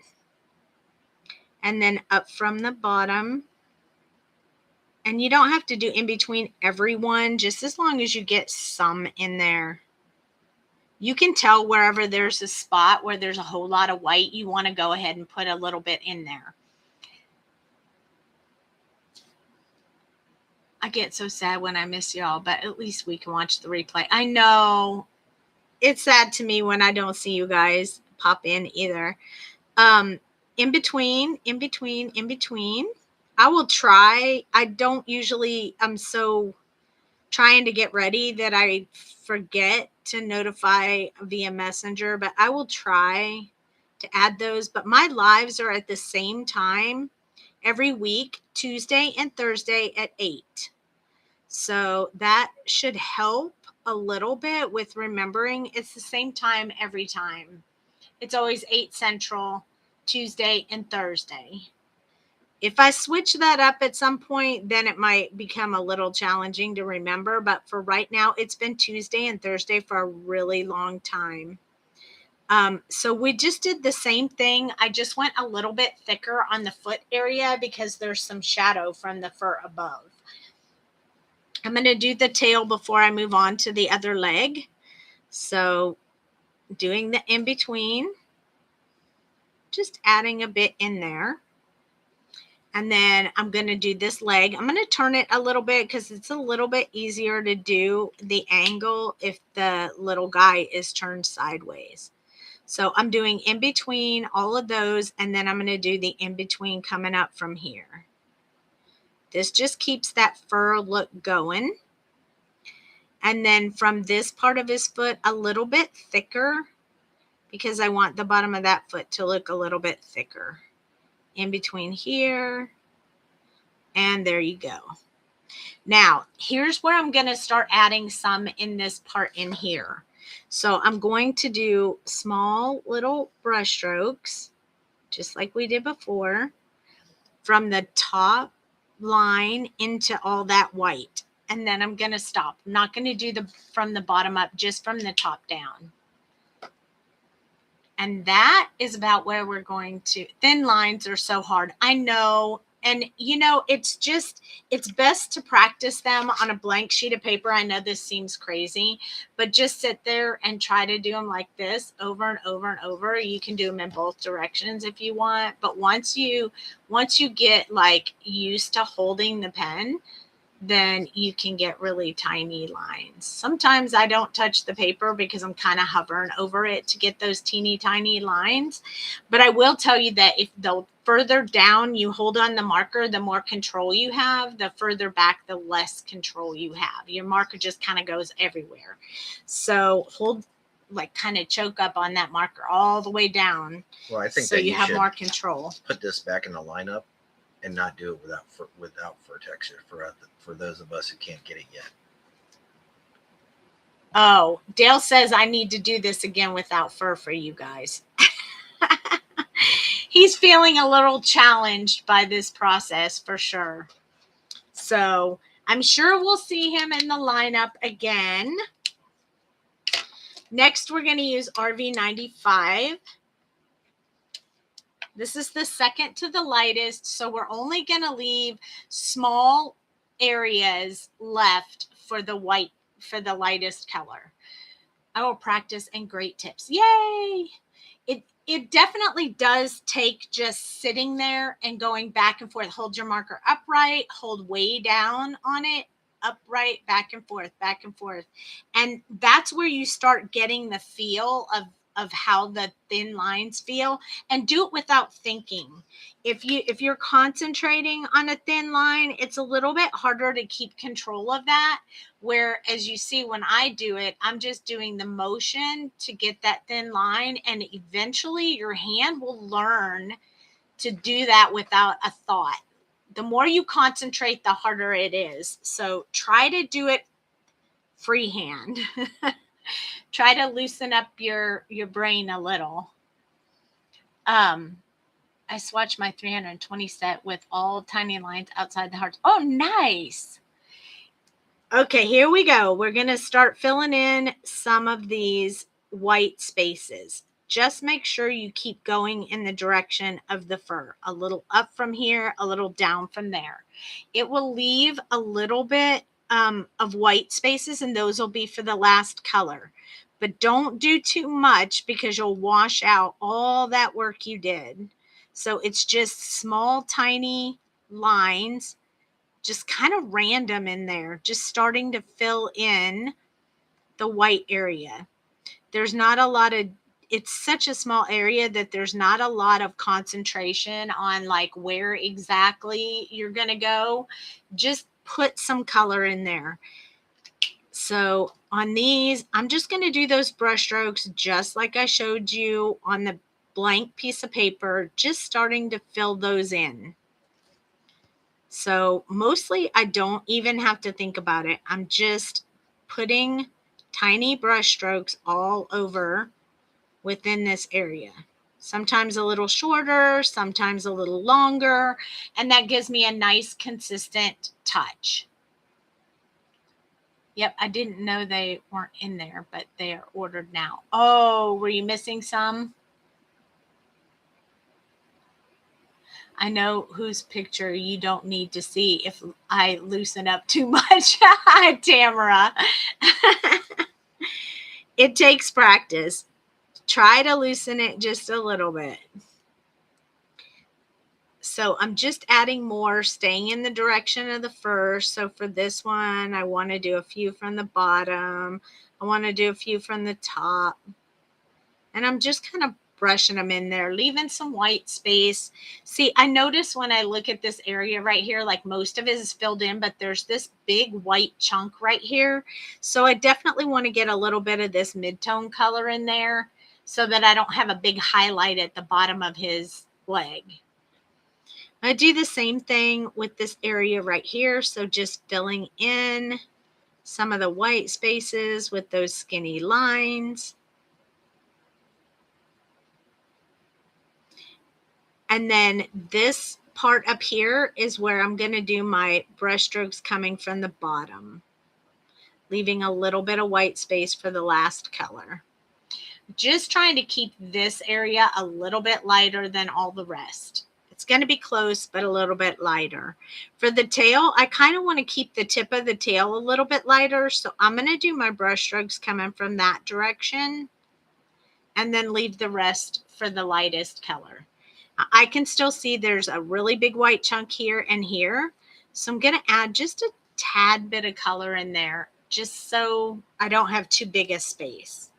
And then up from the bottom. And you don't have to do in between every one, just as long as you get some in there. You can tell wherever there's a spot where there's a whole lot of white, you want to go ahead and put a little bit in there. I get so sad when I miss y'all, but at least we can watch the replay. I know it's sad to me when I don't see you guys pop in either. In between, in between, in between. I will try. I don't usually, I'm so trying to get ready that I forget to notify via Messenger, but I will try to add those. But my lives are at the same time every week, Tuesday and Thursday at 8. So that should help a little bit with remembering. It's the same time every time. It's always 8 Central, Tuesday and Thursday. If I switch that up at some point, then it might become a little challenging to remember. But for right now, it's been Tuesday and Thursday for a really long time. So we just did the same thing. I just went a little bit thicker on the foot area because there's some shadow from the fur above. I'm going to do the tail before I move on to the other leg. So doing the in-between, just adding a bit in there. And then I'm going to do this leg. I'm going to turn it a little bit because it's a little bit easier to do the angle if the little guy is turned sideways. So I'm doing in between all of those, and then I'm going to do the in between coming up from here. This just keeps that fur look going. And then from this part of his foot, a little bit thicker because I want the bottom of that foot to look a little bit thicker. In between here, and there you go. Now, here's where I'm going to start adding some in this part in here. So I'm going to do small little brush strokes, just like we did before, from the top line into all that white. And then I'm going to stop. I'm not going to do from the bottom up, just from the top down. And that is about where we're going to. Thin lines are so hard. I know. And, you know, it's best to practice them on a blank sheet of paper. I know this seems crazy, but just sit there and try to do them like this over and over and over. You can do them in both directions if you want. But once you get like used to holding the pen, then you can get really tiny lines. Sometimes I don't touch the paper because I'm kind of hovering over it to get those teeny tiny lines. But I will tell you that if the further down you hold on the marker, the more control you have. The further back, the less control you have. Your marker just kind of goes everywhere. So hold, like kind of choke up on that marker all the way down. Well, I think so that you have more control. Put this back in the lineup and not do it without fur texture for those of us who can't get it yet. Oh, Dale says I need to do this again without fur for you guys. He's feeling a little challenged by this process for sure. So I'm sure we'll see him in the lineup again. Next, we're going to use RV95. This is the second to the lightest, so we're only going to leave small areas left for the white, for the lightest color. I will practice and great tips. Yay! It definitely does take just sitting there and going back and forth. Hold your marker upright, hold way down on it, upright, back and forth, back and forth. And that's where you start getting the feel of how the thin lines feel, and do it without thinking. If you're concentrating on a thin line, it's a little bit harder to keep control of that. Where, as you see, when I do it, I'm just doing the motion to get that thin line, and eventually your hand will learn to do that without a thought. The more you concentrate, the harder it is. So try to do it freehand. Try to loosen up your brain a little. I swatched my 320 set with all tiny lines outside the hearts. Oh, nice. Okay, here we go. We're going to start filling in some of these white spaces. Just make sure you keep going in the direction of the fur. A little up from here, a little down from there. It will leave a little bit of white spaces, and those will be for the last color. But don't do too much because you'll wash out all that work you did. So it's just small, tiny lines, just kind of random in there, just starting to fill in the white area. There's not a lot of, it's such a small area that there's not a lot of concentration on like where exactly you're going to go. Just put some color in there. So on these, I'm just going to do those brush strokes just like I showed you on the blank piece of paper, just starting to fill those in. So mostly I don't even have to think about it. I'm just putting tiny brush strokes all over within this area. Sometimes a little shorter, sometimes a little longer, and that gives me a nice consistent touch. Yep, I didn't know they weren't in there, but they are ordered now. Oh, were you missing some? I know whose picture you don't need to see if I loosen up too much, Tamara. It takes practice. Try to loosen it just a little bit. So I'm just adding more, staying in the direction of the fur. So for this one, I want to do a few from the bottom. I want to do a few from the top. And I'm just kind of brushing them in there, leaving some white space. See, I notice when I look at this area right here, like most of it is filled in, but there's this big white chunk right here. So I definitely want to get a little bit of this mid-tone color in there so that I don't have a big highlight at the bottom of his leg. I do the same thing with this area right here. So just filling in some of the white spaces with those skinny lines. And then this part up here is where I'm going to do my brush strokes coming from the bottom, leaving a little bit of white space for the last color. Just trying to keep this area a little bit lighter than all the rest. It's going to be close, but a little bit lighter. For the tail, I kind of want to keep the tip of the tail a little bit lighter. So I'm going to do my brush strokes coming from that direction and then leave the rest for the lightest color. I can still see there's a really big white chunk here and here. So I'm going to add just a tad bit of color in there, just so I don't have too big a space.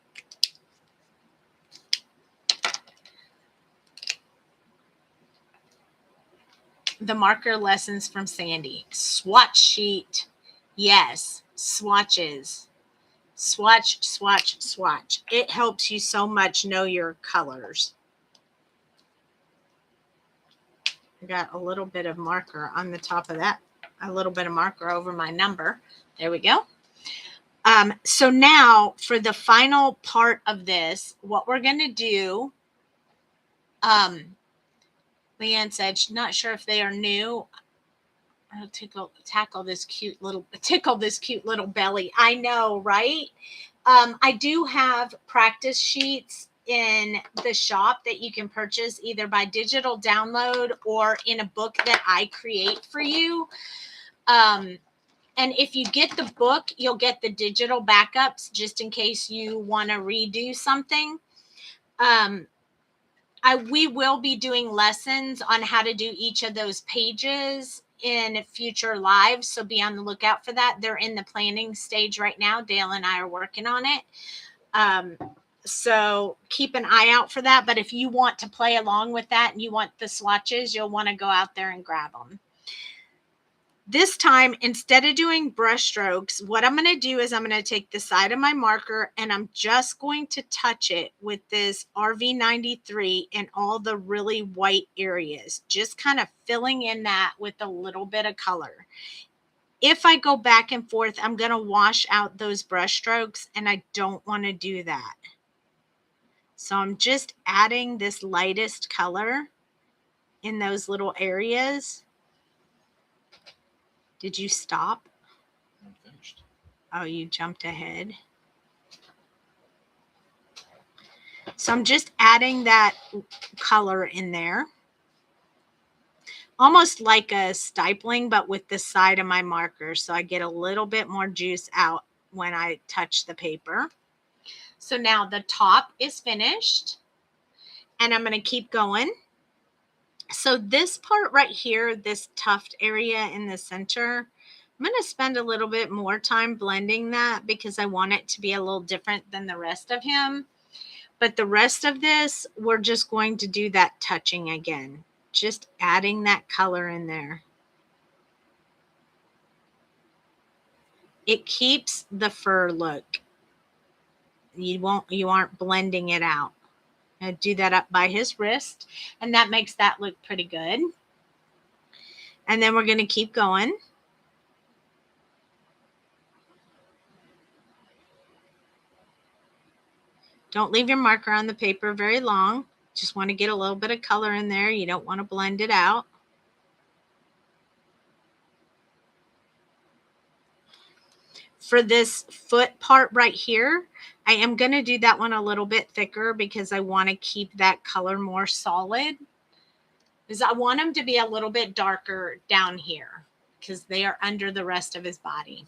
The marker lessons from Sandy. Swatch sheet. Yes, swatches. Swatch, swatch, swatch. It helps you so much know your colors. I got a little bit of marker on the top of that, a little bit of marker over my number. There we go. So now for the final part of this, what we're going to do, Leanne said she's not sure if they are new. I'll tickle this cute little belly. I know, right? I do have practice sheets in the shop that you can purchase either by digital download or in a book that I create for you. And if you get the book, you'll get the digital backups just in case you want to redo something. We will be doing lessons on how to do each of those pages in future lives. So be on the lookout for that. They're in the planning stage right now. Dale and I are working on it. So keep an eye out for that. But if you want to play along with that and you want the swatches, you'll want to go out there and grab them. This time, instead of doing brush strokes, what I'm going to do is I'm going to take the side of my marker and I'm just going to touch it with this RV93 in all the really white areas, just kind of filling in that with a little bit of color. If I go back and forth, I'm going to wash out those brush strokes, and I don't want to do that. So I'm just adding this lightest color in those little areas. Did you stop? I'm finished. Oh, you jumped ahead. So I'm just adding that color in there. Almost like a stippling, but with the side of my marker. So I get a little bit more juice out when I touch the paper. So now the top is finished. And I'm going to keep going. So this part right here, this tuft area in the center, I'm going to spend a little bit more time blending that because I want it to be a little different than the rest of him. But the rest of this, we're just going to do that touching again. Just adding that color in there. It keeps the fur look. You aren't blending it out. I do that up by his wrist, and that makes that look pretty good. And then we're going to keep going. Don't leave your marker on the paper very long. Just want to get a little bit of color in there. You don't want to blend it out. For this foot part right here, I am going to do that one a little bit thicker because I want to keep that color more solid. Because I want him to be a little bit darker down here because they are under the rest of his body.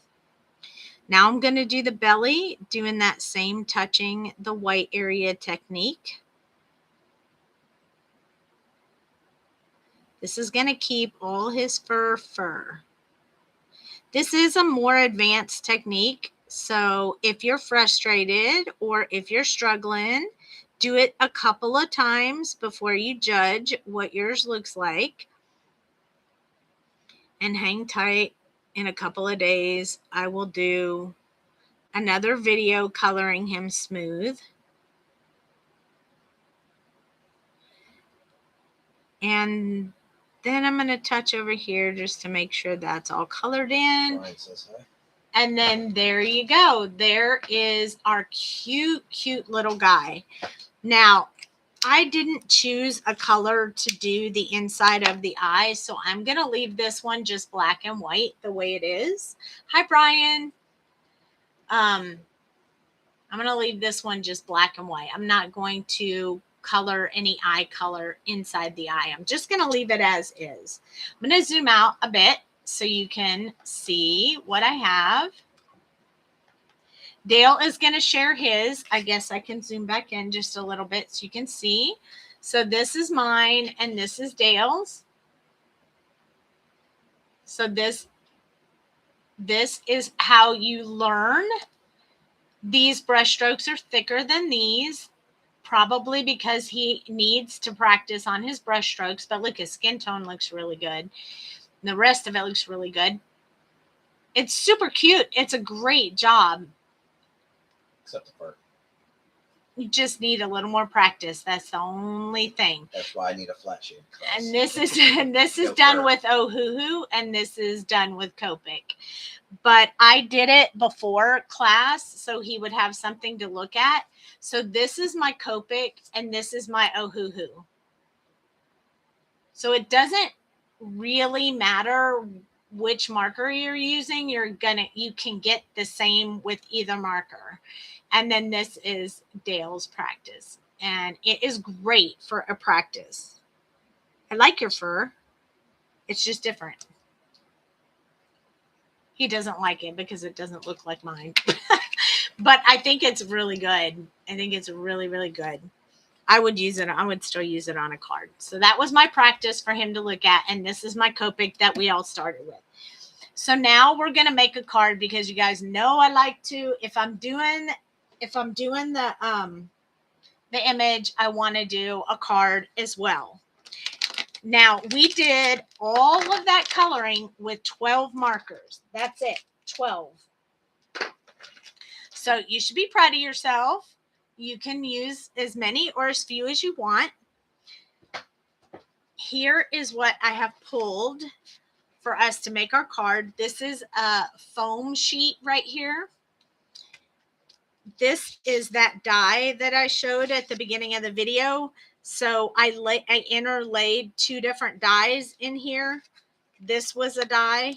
Now I'm going to do the belly, doing that same touching the white area technique. This is going to keep all his fur. This is a more advanced technique. So if you're frustrated or if you're struggling, do it a couple of times before you judge what yours looks like. And hang tight. In a couple of days, I will do another video coloring him smooth. And then I'm going to touch over here just to make sure that's all colored in. And then there you go. There is our cute, cute little guy. Now, I didn't choose a color to do the inside of the eye, so I'm going to leave this one just black and white the way it is. Hi, Brian. I'm going to leave this one just black and white. I'm not going to color any eye color inside the eye. I'm just going to leave it as is. I'm going to zoom out a bit so you can see what I have. Dale is going to share his. I guess I can zoom back in just a little bit so you can see. So this is mine and this is Dale's. So this is how you learn. These brush strokes are thicker than these, probably because he needs to practice on his brush strokes. But look, his skin tone looks really good. The rest of it looks really good. It's super cute. It's a great job. Except the part. You just need a little more practice. That's the only thing. That's why I need a flat shade. And this is done with Ohuhu, and this is done with Copic. But I did it before class, so he would have something to look at. So this is my Copic, and this is my Ohuhu. So it doesn't really matter which marker you're using. You can get the same with either marker. And then this is Dale's practice. And it is great for a practice. I like your fur. It's just different. He doesn't like it because it doesn't look like mine. But I think it's really good. I think it's really, really good. I would use it. I would still use it on a card. So that was my practice for him to look at. And this is my Copic that we all started with. So now we're going to make a card because you guys know I like to, if I'm doing the image, I want to do a card as well. Now, we did all of that coloring with 12 markers. That's it, 12. So you should be proud of yourself. You can use as many or as few as you want. Here is what I have pulled for us to make our card. This is a foam sheet right here. This is that die that I showed at the beginning of the video. So I interlaid two different dyes in here. This was a dye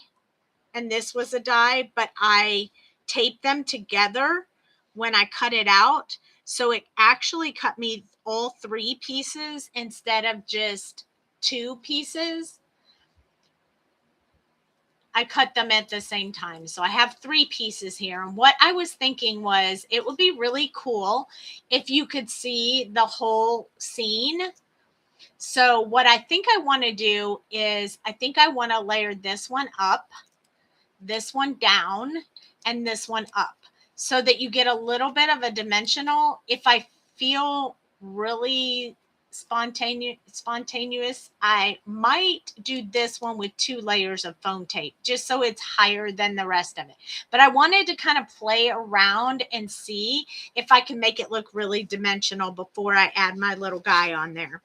and this was a dye, but I taped them together when I cut it out. So it actually cut me all 3 pieces instead of just 2 pieces. I cut them at the same time. So I have 3 pieces here. And what I was thinking was it would be really cool if you could see the whole scene. So what I think I want to do is I think I want to layer this one up, this one down, and this one up so that you get a little bit of a dimensional. If I feel really spontaneous, I might do this one with 2 layers of foam tape just so it's higher than the rest of it. But I wanted to kind of play around and see if I can make it look really dimensional before I add my little guy on there.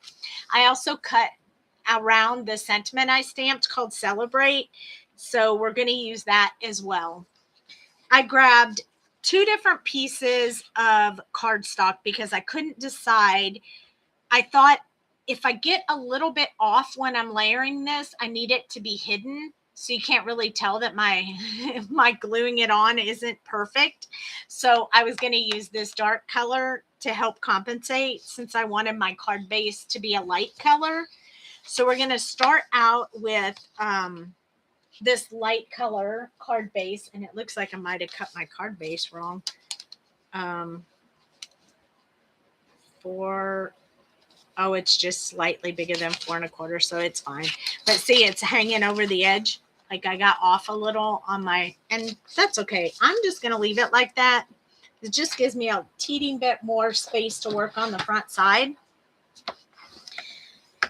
I also cut around the sentiment I stamped called Celebrate. So we're going to use that as well. I grabbed 2 different pieces of cardstock because I couldn't decide. I thought if I get a little bit off when I'm layering this, I need it to be hidden so you can't really tell that my gluing it on isn't perfect. So I was going to use this dark color to help compensate since I wanted my card base to be a light color. So we're going to start out with this light color card base, and it looks like I might have cut my card base wrong. It's just slightly bigger than 4 1/4, so it's fine. But see, it's hanging over the edge. Like I got off a little on my, and that's okay. I'm just going to leave it like that. It just gives me a teeny bit more space to work on the front side.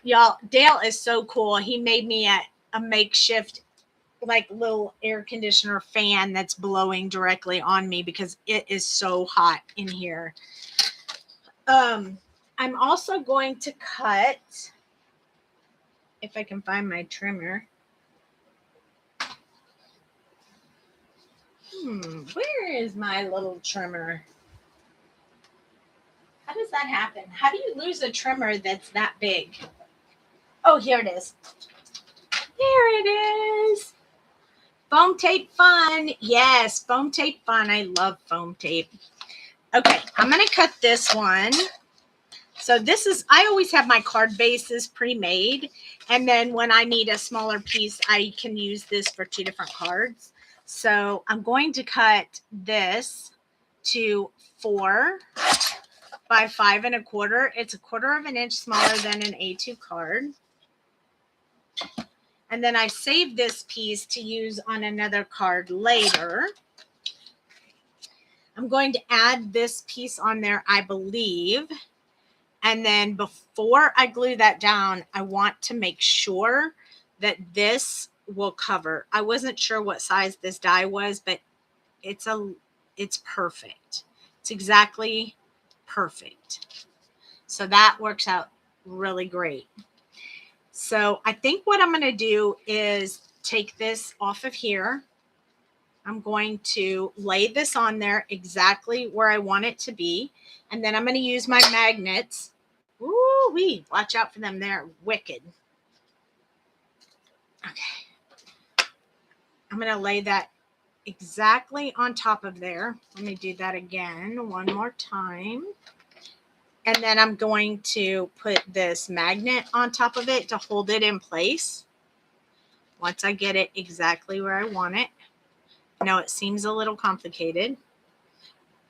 Y'all, Dale is so cool. He made me a makeshift like little air conditioner fan that's blowing directly on me because it is so hot in here. I'm also going to cut, if I can find my trimmer. Where is my little trimmer? How does that happen? How do you lose a trimmer that's that big? Oh, here it is. There it is. Foam tape fun. Yes, foam tape fun. I love foam tape. Okay, I'm going to cut this one. So this is, I always have my card bases pre-made. And then when I need a smaller piece, I can use this for 2 different cards. So I'm going to cut this to 4 by 5 1/4. It's 1/4 of an inch smaller than an A2 card. And then I saved this piece to use on another card later. I'm going to add this piece on there, I believe. And then before I glue that down, I want to make sure that this will cover. I wasn't sure what size this die was, but it's perfect. It's exactly perfect. So that works out really great. So I think what I'm going to do is take this off of here. I'm going to lay this on there exactly where I want it to be. And then I'm going to use my magnets. Ooh-wee, watch out for them. They're wicked. Okay. I'm going to lay that exactly on top of there. Let me do that again one more time. And then I'm going to put this magnet on top of it to hold it in place. Once I get it exactly where I want it. I know it seems a little complicated,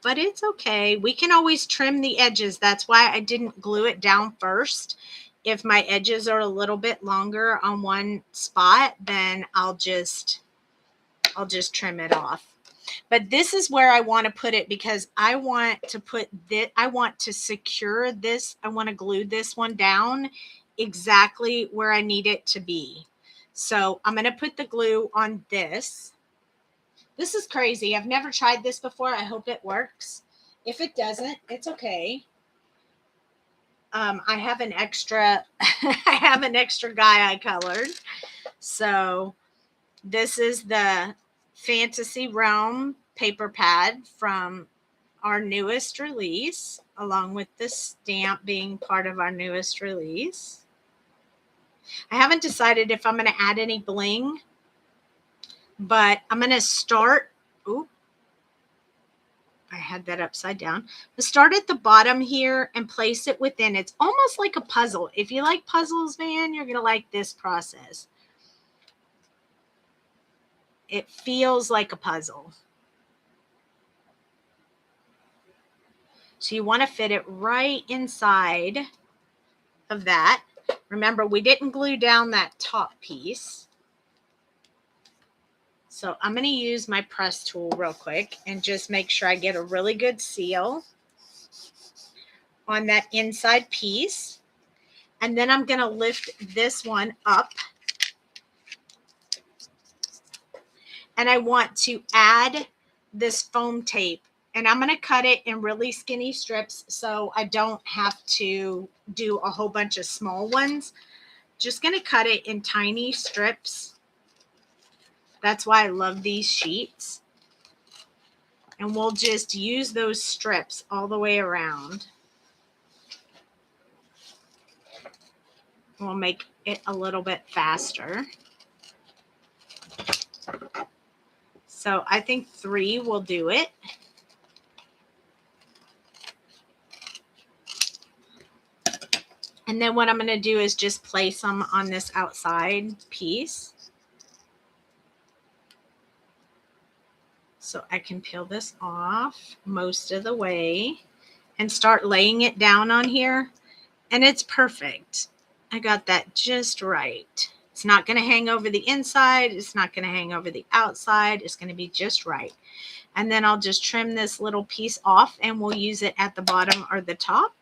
but it's okay. We can always trim the edges. That's why I didn't glue it down first. If my edges are a little bit longer on one spot, then I'll just trim it off. But this is where I want to put it because I want to put this, I want to secure this. I want to glue this one down exactly where I need it to be. So I'm going to put the glue on this. This is crazy. I've never tried this before. I hope it works. If it doesn't, it's okay. I have an extra, I have an extra guy I colored. So this is the Fantasy Realm paper pad from our newest release, along with the stamp being part of our newest release. I haven't decided if I'm going to add any bling, but I'm going to start. Oop, I had that upside down. But start at the bottom here and place it within. It's almost like a puzzle. If you like puzzles, man, you're going to like this process. It feels like a puzzle. So you want to fit it right inside of that. Remember, we didn't glue down that top piece. So I'm going to use my press tool real quick and just make sure I get a really good seal on that inside piece. And then I'm going to lift this one up. And I want to add this foam tape. And I'm going to cut it in really skinny strips so I don't have to do a whole bunch of small ones. Just going to cut it in tiny strips. That's why I love these sheets. And we'll just use those strips all the way around. We'll make it a little bit faster. So I think 3 will do it. And then what I'm going to do is just place them on this outside piece. So I can peel this off most of the way and start laying it down on here. And it's perfect. I got that just right. It's not going to hang over the inside. It's not going to hang over the outside. It's going to be just right. And then I'll just trim this little piece off and we'll use it at the bottom or the top.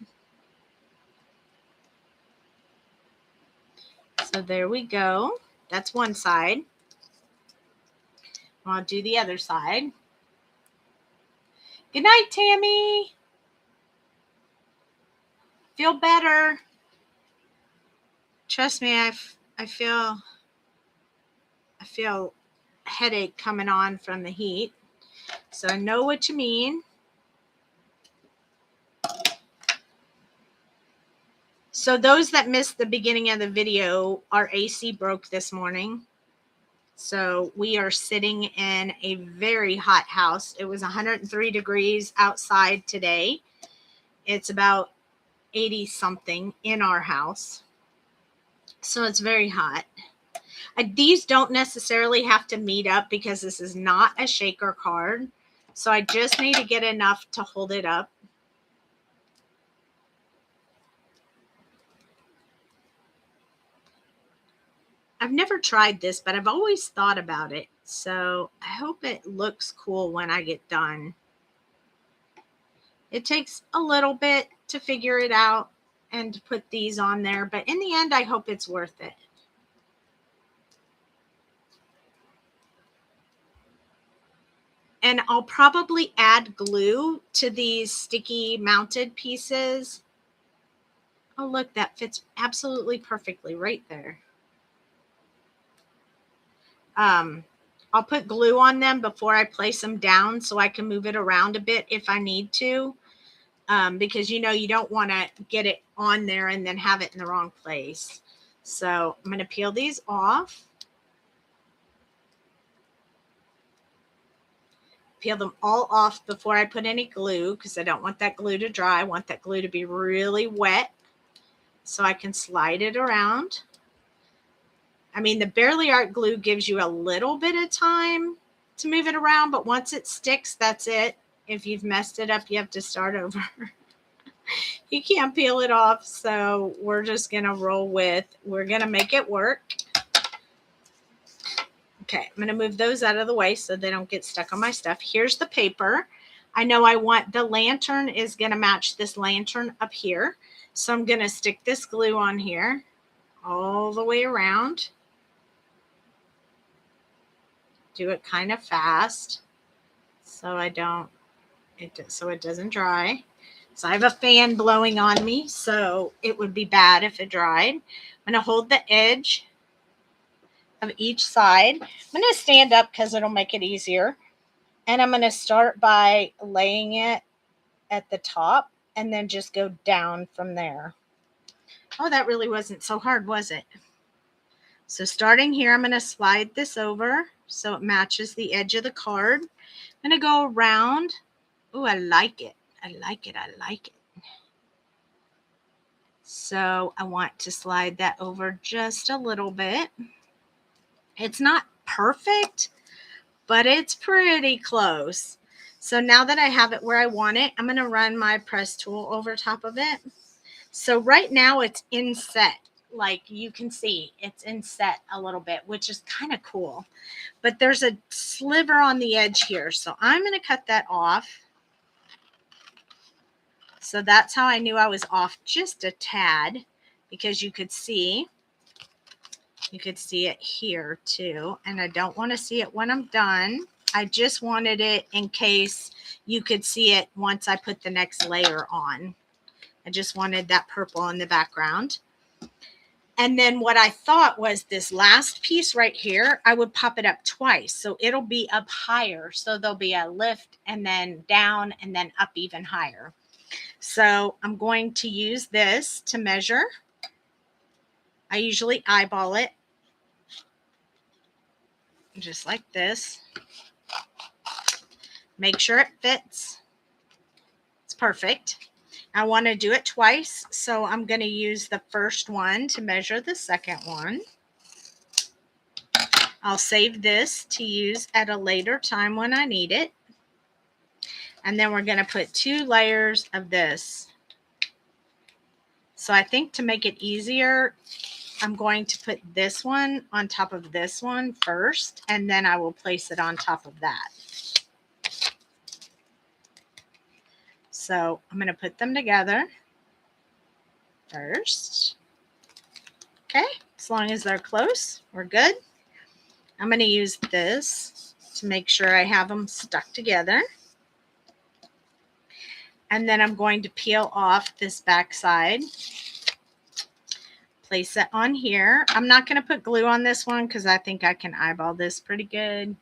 So there we go. That's one side. I'll do the other side. Good night, Tammy. Feel better. Trust me, I feel a headache coming on from the heat. So I know what you mean. So those that missed the beginning of the video, our AC broke this morning. So we are sitting in a very hot house. It was 103 degrees outside today. It's about 80 something in our house. So it's very hot. These don't necessarily have to meet up because this is not a shaker card. So I just need to get enough to hold it up. I've never tried this, but I've always thought about it. So I hope it looks cool when I get done. It takes a little bit to figure it out and to put these on there, but in the end, I hope it's worth it. And I'll probably add glue to these sticky mounted pieces. Oh, look, that fits absolutely perfectly right there. I'll put glue on them before I place them down so I can move it around a bit if I need to. Because, you know, you don't want to get it on there and then have it in the wrong place. So I'm going to peel these off. Peel them all off before I put any glue because I don't want that glue to dry. I want that glue to be really wet so I can slide it around. I mean, the Barely Art glue gives you a little bit of time to move it around, but once it sticks, that's it. If you've messed it up, you have to start over. You can't peel it off, so we're just going to roll with, we're going to make it work. Okay, I'm going to move those out of the way so they don't get stuck on my stuff. Here's the paper. I know I want the lantern is going to match this lantern up here. So I'm going to stick this glue on here all the way around. Do it kind of fast so it doesn't dry. So I have a fan blowing on me, so it would be bad if it dried. I'm going to hold the edge of each side. I'm going to stand up because it'll make it easier. And I'm going to start by laying it at the top and then just go down from there. Oh, that really wasn't so hard, was it? So starting here, I'm going to slide this over so it matches the edge of the card. I'm going to go around. Oh, I like it. I like it. I like it. So I want to slide that over just a little bit. It's not perfect, but it's pretty close. So now that I have it where I want it, I'm going to run my press tool over top of it. So right now it's inset. Like you can see, it's inset a little bit, which is kind of cool. But there's a sliver on the edge here. So I'm going to cut that off. So that's how I knew I was off just a tad, because you could see it here too. And I don't want to see it when I'm done. I just wanted it in case you could see it once I put the next layer on. I just wanted that purple in the background. And then what I thought was this last piece right here, I would pop it up twice. So it'll be up higher. So there'll be a lift and then down and then up even higher. So I'm going to use this to measure. I usually eyeball it just like this. Make sure it fits. It's perfect. I want to do it twice, so I'm going to use the first one to measure the second one. I'll save this to use at a later time when I need it. And then we're going to put 2 layers of this. So I think to make it easier, I'm going to put this one on top of this one first, and then I will place it on top of that. So I'm going to put them together first. Okay, as long as they're close, we're good. I'm going to use this to make sure I have them stuck together. And then I'm going to peel off this back side. Place it on here. I'm not going to put glue on this one because I think I can eyeball this pretty good.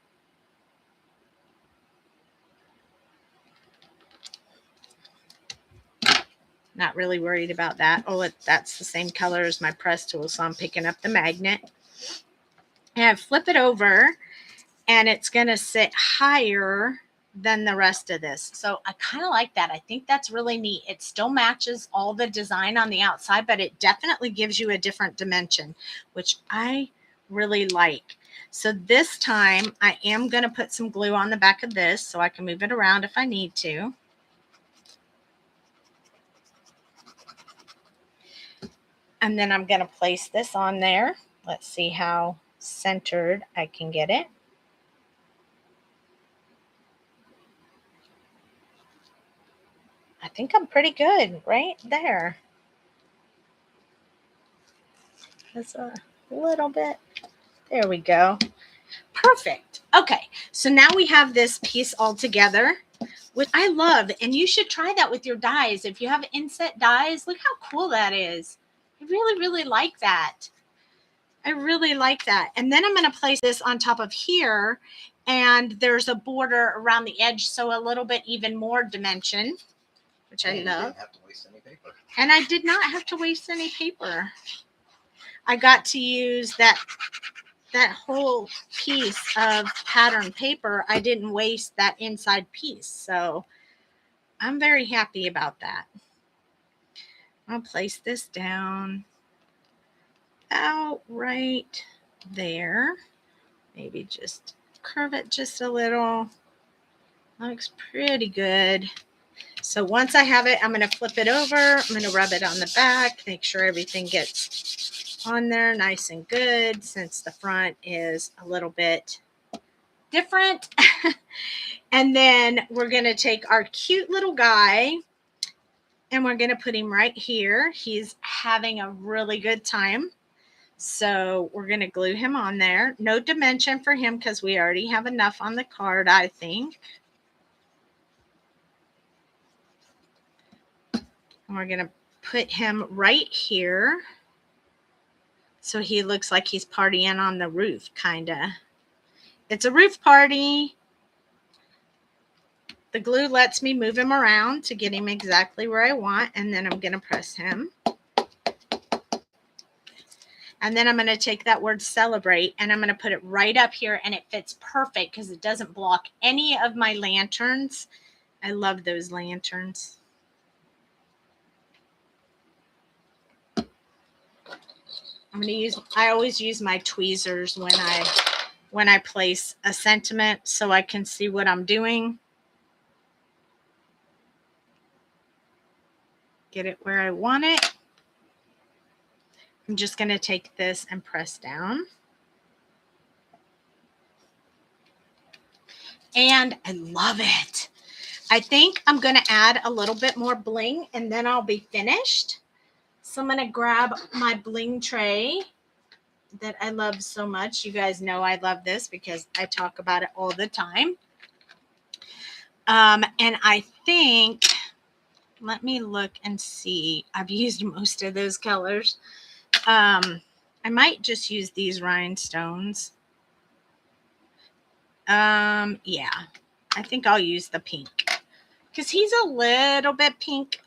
Not really worried about that. Oh, that's the same color as my press tool, so I'm picking up the magnet. And I flip it over, and it's going to sit higher than the rest of this. So I kind of like that. I think that's really neat. It still matches all the design on the outside, but it definitely gives you a different dimension, which I really like. So this time I am going to put some glue on the back of this so I can move it around if I need to. And then I'm going to place this on there. Let's see how centered I can get it. I think I'm pretty good right there. That's a little bit. There we go. Perfect. Okay, so now we have this piece all together, which I love. And you should try that with your dies. If you have inset dies, look how cool that is. I really, really like that. I really like that. And then I'm going to place this on top of here. And there's a border around the edge, so a little bit even more dimension, which I love. Didn't have to waste any paper. And I did not have to waste any paper. I got to use that whole piece of pattern paper. I didn't waste that inside piece. So I'm very happy about that. I'll place this down about right there. Maybe just curve it just a little. Looks pretty good. So once I have it, I'm going to flip it over. I'm going to rub it on the back, make sure everything gets on there nice and good, since the front is a little bit different. And then we're going to take our cute little guy and we're going to put him right here. He's having a really good time. So we're going to glue him on there. No dimension for him because we already have enough on the card, I think. And we're going to put him right here. So he looks like he's partying on the roof, kind of. It's a roof party. The glue lets me move him around to get him exactly where I want, and then I'm going to press him. And then I'm going to take that word celebrate and I'm going to put it right up here, and it fits perfect because it doesn't block any of my lanterns. I love those lanterns. I always use my tweezers when I place a sentiment so I can see what I'm doing. Get it where I want it. I'm just going to take this and press down. And I love it. I think I'm going to add a little bit more bling and then I'll be finished. So I'm going to grab my bling tray that I love so much. You guys know I love this because I talk about it all the time. And I think, let me look and see. I've used most of those colors. I might just use these rhinestones. Yeah, I think I'll use the pink because he's a little bit pink,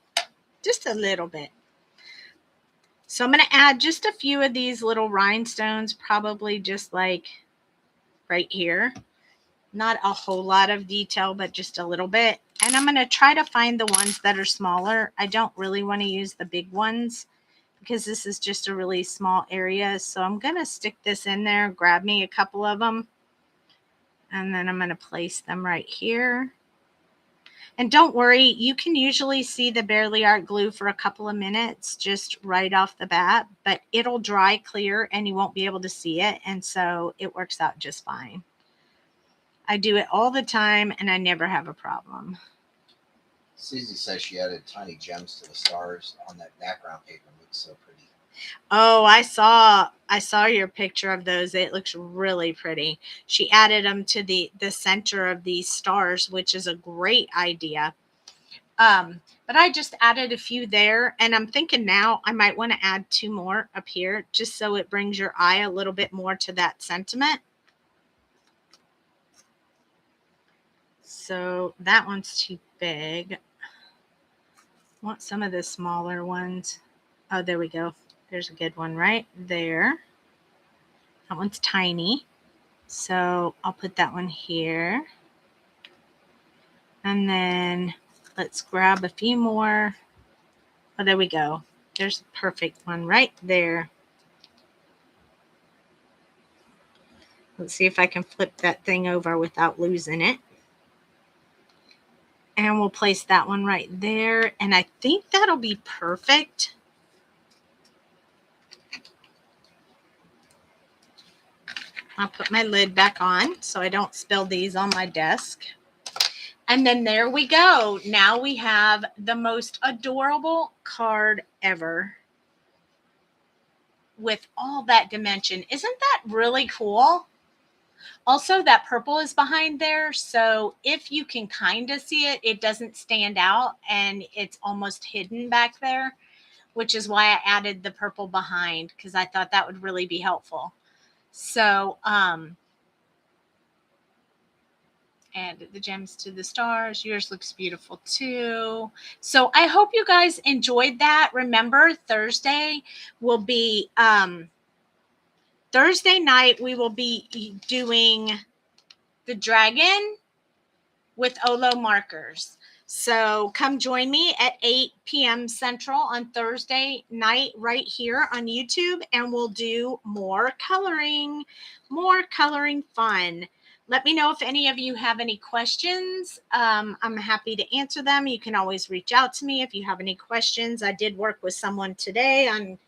just a little bit. So I'm going to add just a few of these little rhinestones, probably just like right here. Not a whole lot of detail, but just a little bit. And I'm going to try to find the ones that are smaller. I don't really want to use the big ones because this is just a really small area. So I'm going to stick this in there, grab me a couple of them. And then I'm going to place them right here. And don't worry, you can usually see the Barely Art glue for a couple of minutes just right off the bat, but it'll dry clear and you won't be able to see it. And so it works out just fine. I do it all the time and I never have a problem. Susie says she added tiny gems to the stars on that background paper. It looks so pretty. Oh, I saw your picture of those. It looks really pretty. She added them to the center of these stars, which is a great idea. But I just added a few there, and I'm thinking now I might want to add 2 more up here just so it brings your eye a little bit more to that sentiment. So that one's too big. I want some of the smaller ones. Oh, there we go. There's a good one right there. That one's tiny. So I'll put that one here. And then let's grab a few more. Oh, there we go. There's a perfect one right there. Let's see if I can flip that thing over without losing it. And we'll place that one right there. And I think that'll be perfect. I'll put my lid back on so I don't spill these on my desk. And then there we go. Now we have the most adorable card ever with all that dimension. Isn't that really cool? Also, that purple is behind there. So if you can kind of see it, it doesn't stand out and it's almost hidden back there, which is why I added the purple behind because I thought that would really be helpful. So, add the gems to the stars. Yours looks beautiful too. So I hope you guys enjoyed that. Remember, Thursday will be, Thursday night, we will be doing the dragon with Olo markers. So come join me at 8 p.m. Central on Thursday night right here on YouTube, and we'll do more coloring fun. Let me know if any of you have any questions. I'm happy to answer them. You can always reach out to me if you have any questions. I did work with someone today on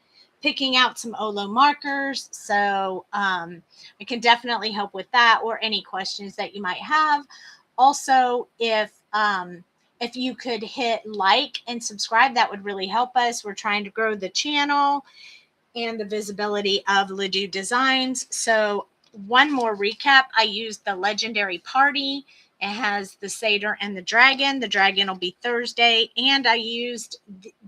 picking out some Olo markers. So I can definitely help with that or any questions that you might have. Also, if you could hit like and subscribe, that would really help us. We're trying to grow the channel and the visibility of ledouxdesigns. So one more recap. I used the Legendary Party. It has the Satyr and the Dragon. The Dragon will be Thursday. And I used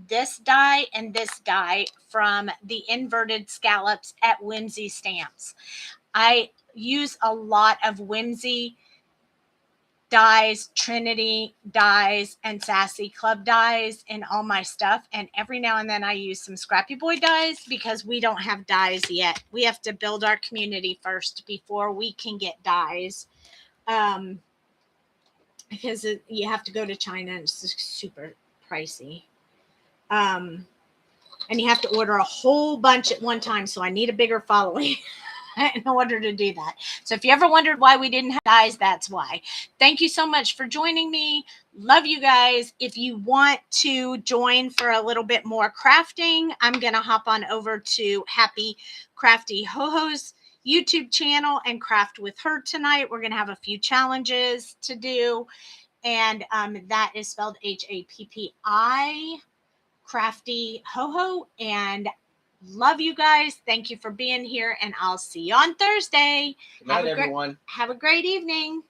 this die and this die from the Inverted Scallops at Whimsy Stamps. I use a lot of Whimsy dyes, Trinity dyes, and Sassy Club dyes in all my stuff. And every now and then I use some Scrappy Boy dyes because we don't have dyes yet. We have to build our community first before we can get dyes. Because you have to go to China and it's super pricey. And you have to order a whole bunch at one time. So I need a bigger following in order to do that. So if you ever wondered why we didn't have dyes, that's why. Thank you so much for joining me. Love you guys. If you want to join for a little bit more crafting, I'm going to hop on over to Happy Crafty Ho-Ho's YouTube channel and craft with her tonight. We're going to have a few challenges to do. And that is spelled Happi, Crafty Ho-Ho. And love you guys. Thank you for being here. And I'll see you on Thursday. Good night, everyone. Have a great evening.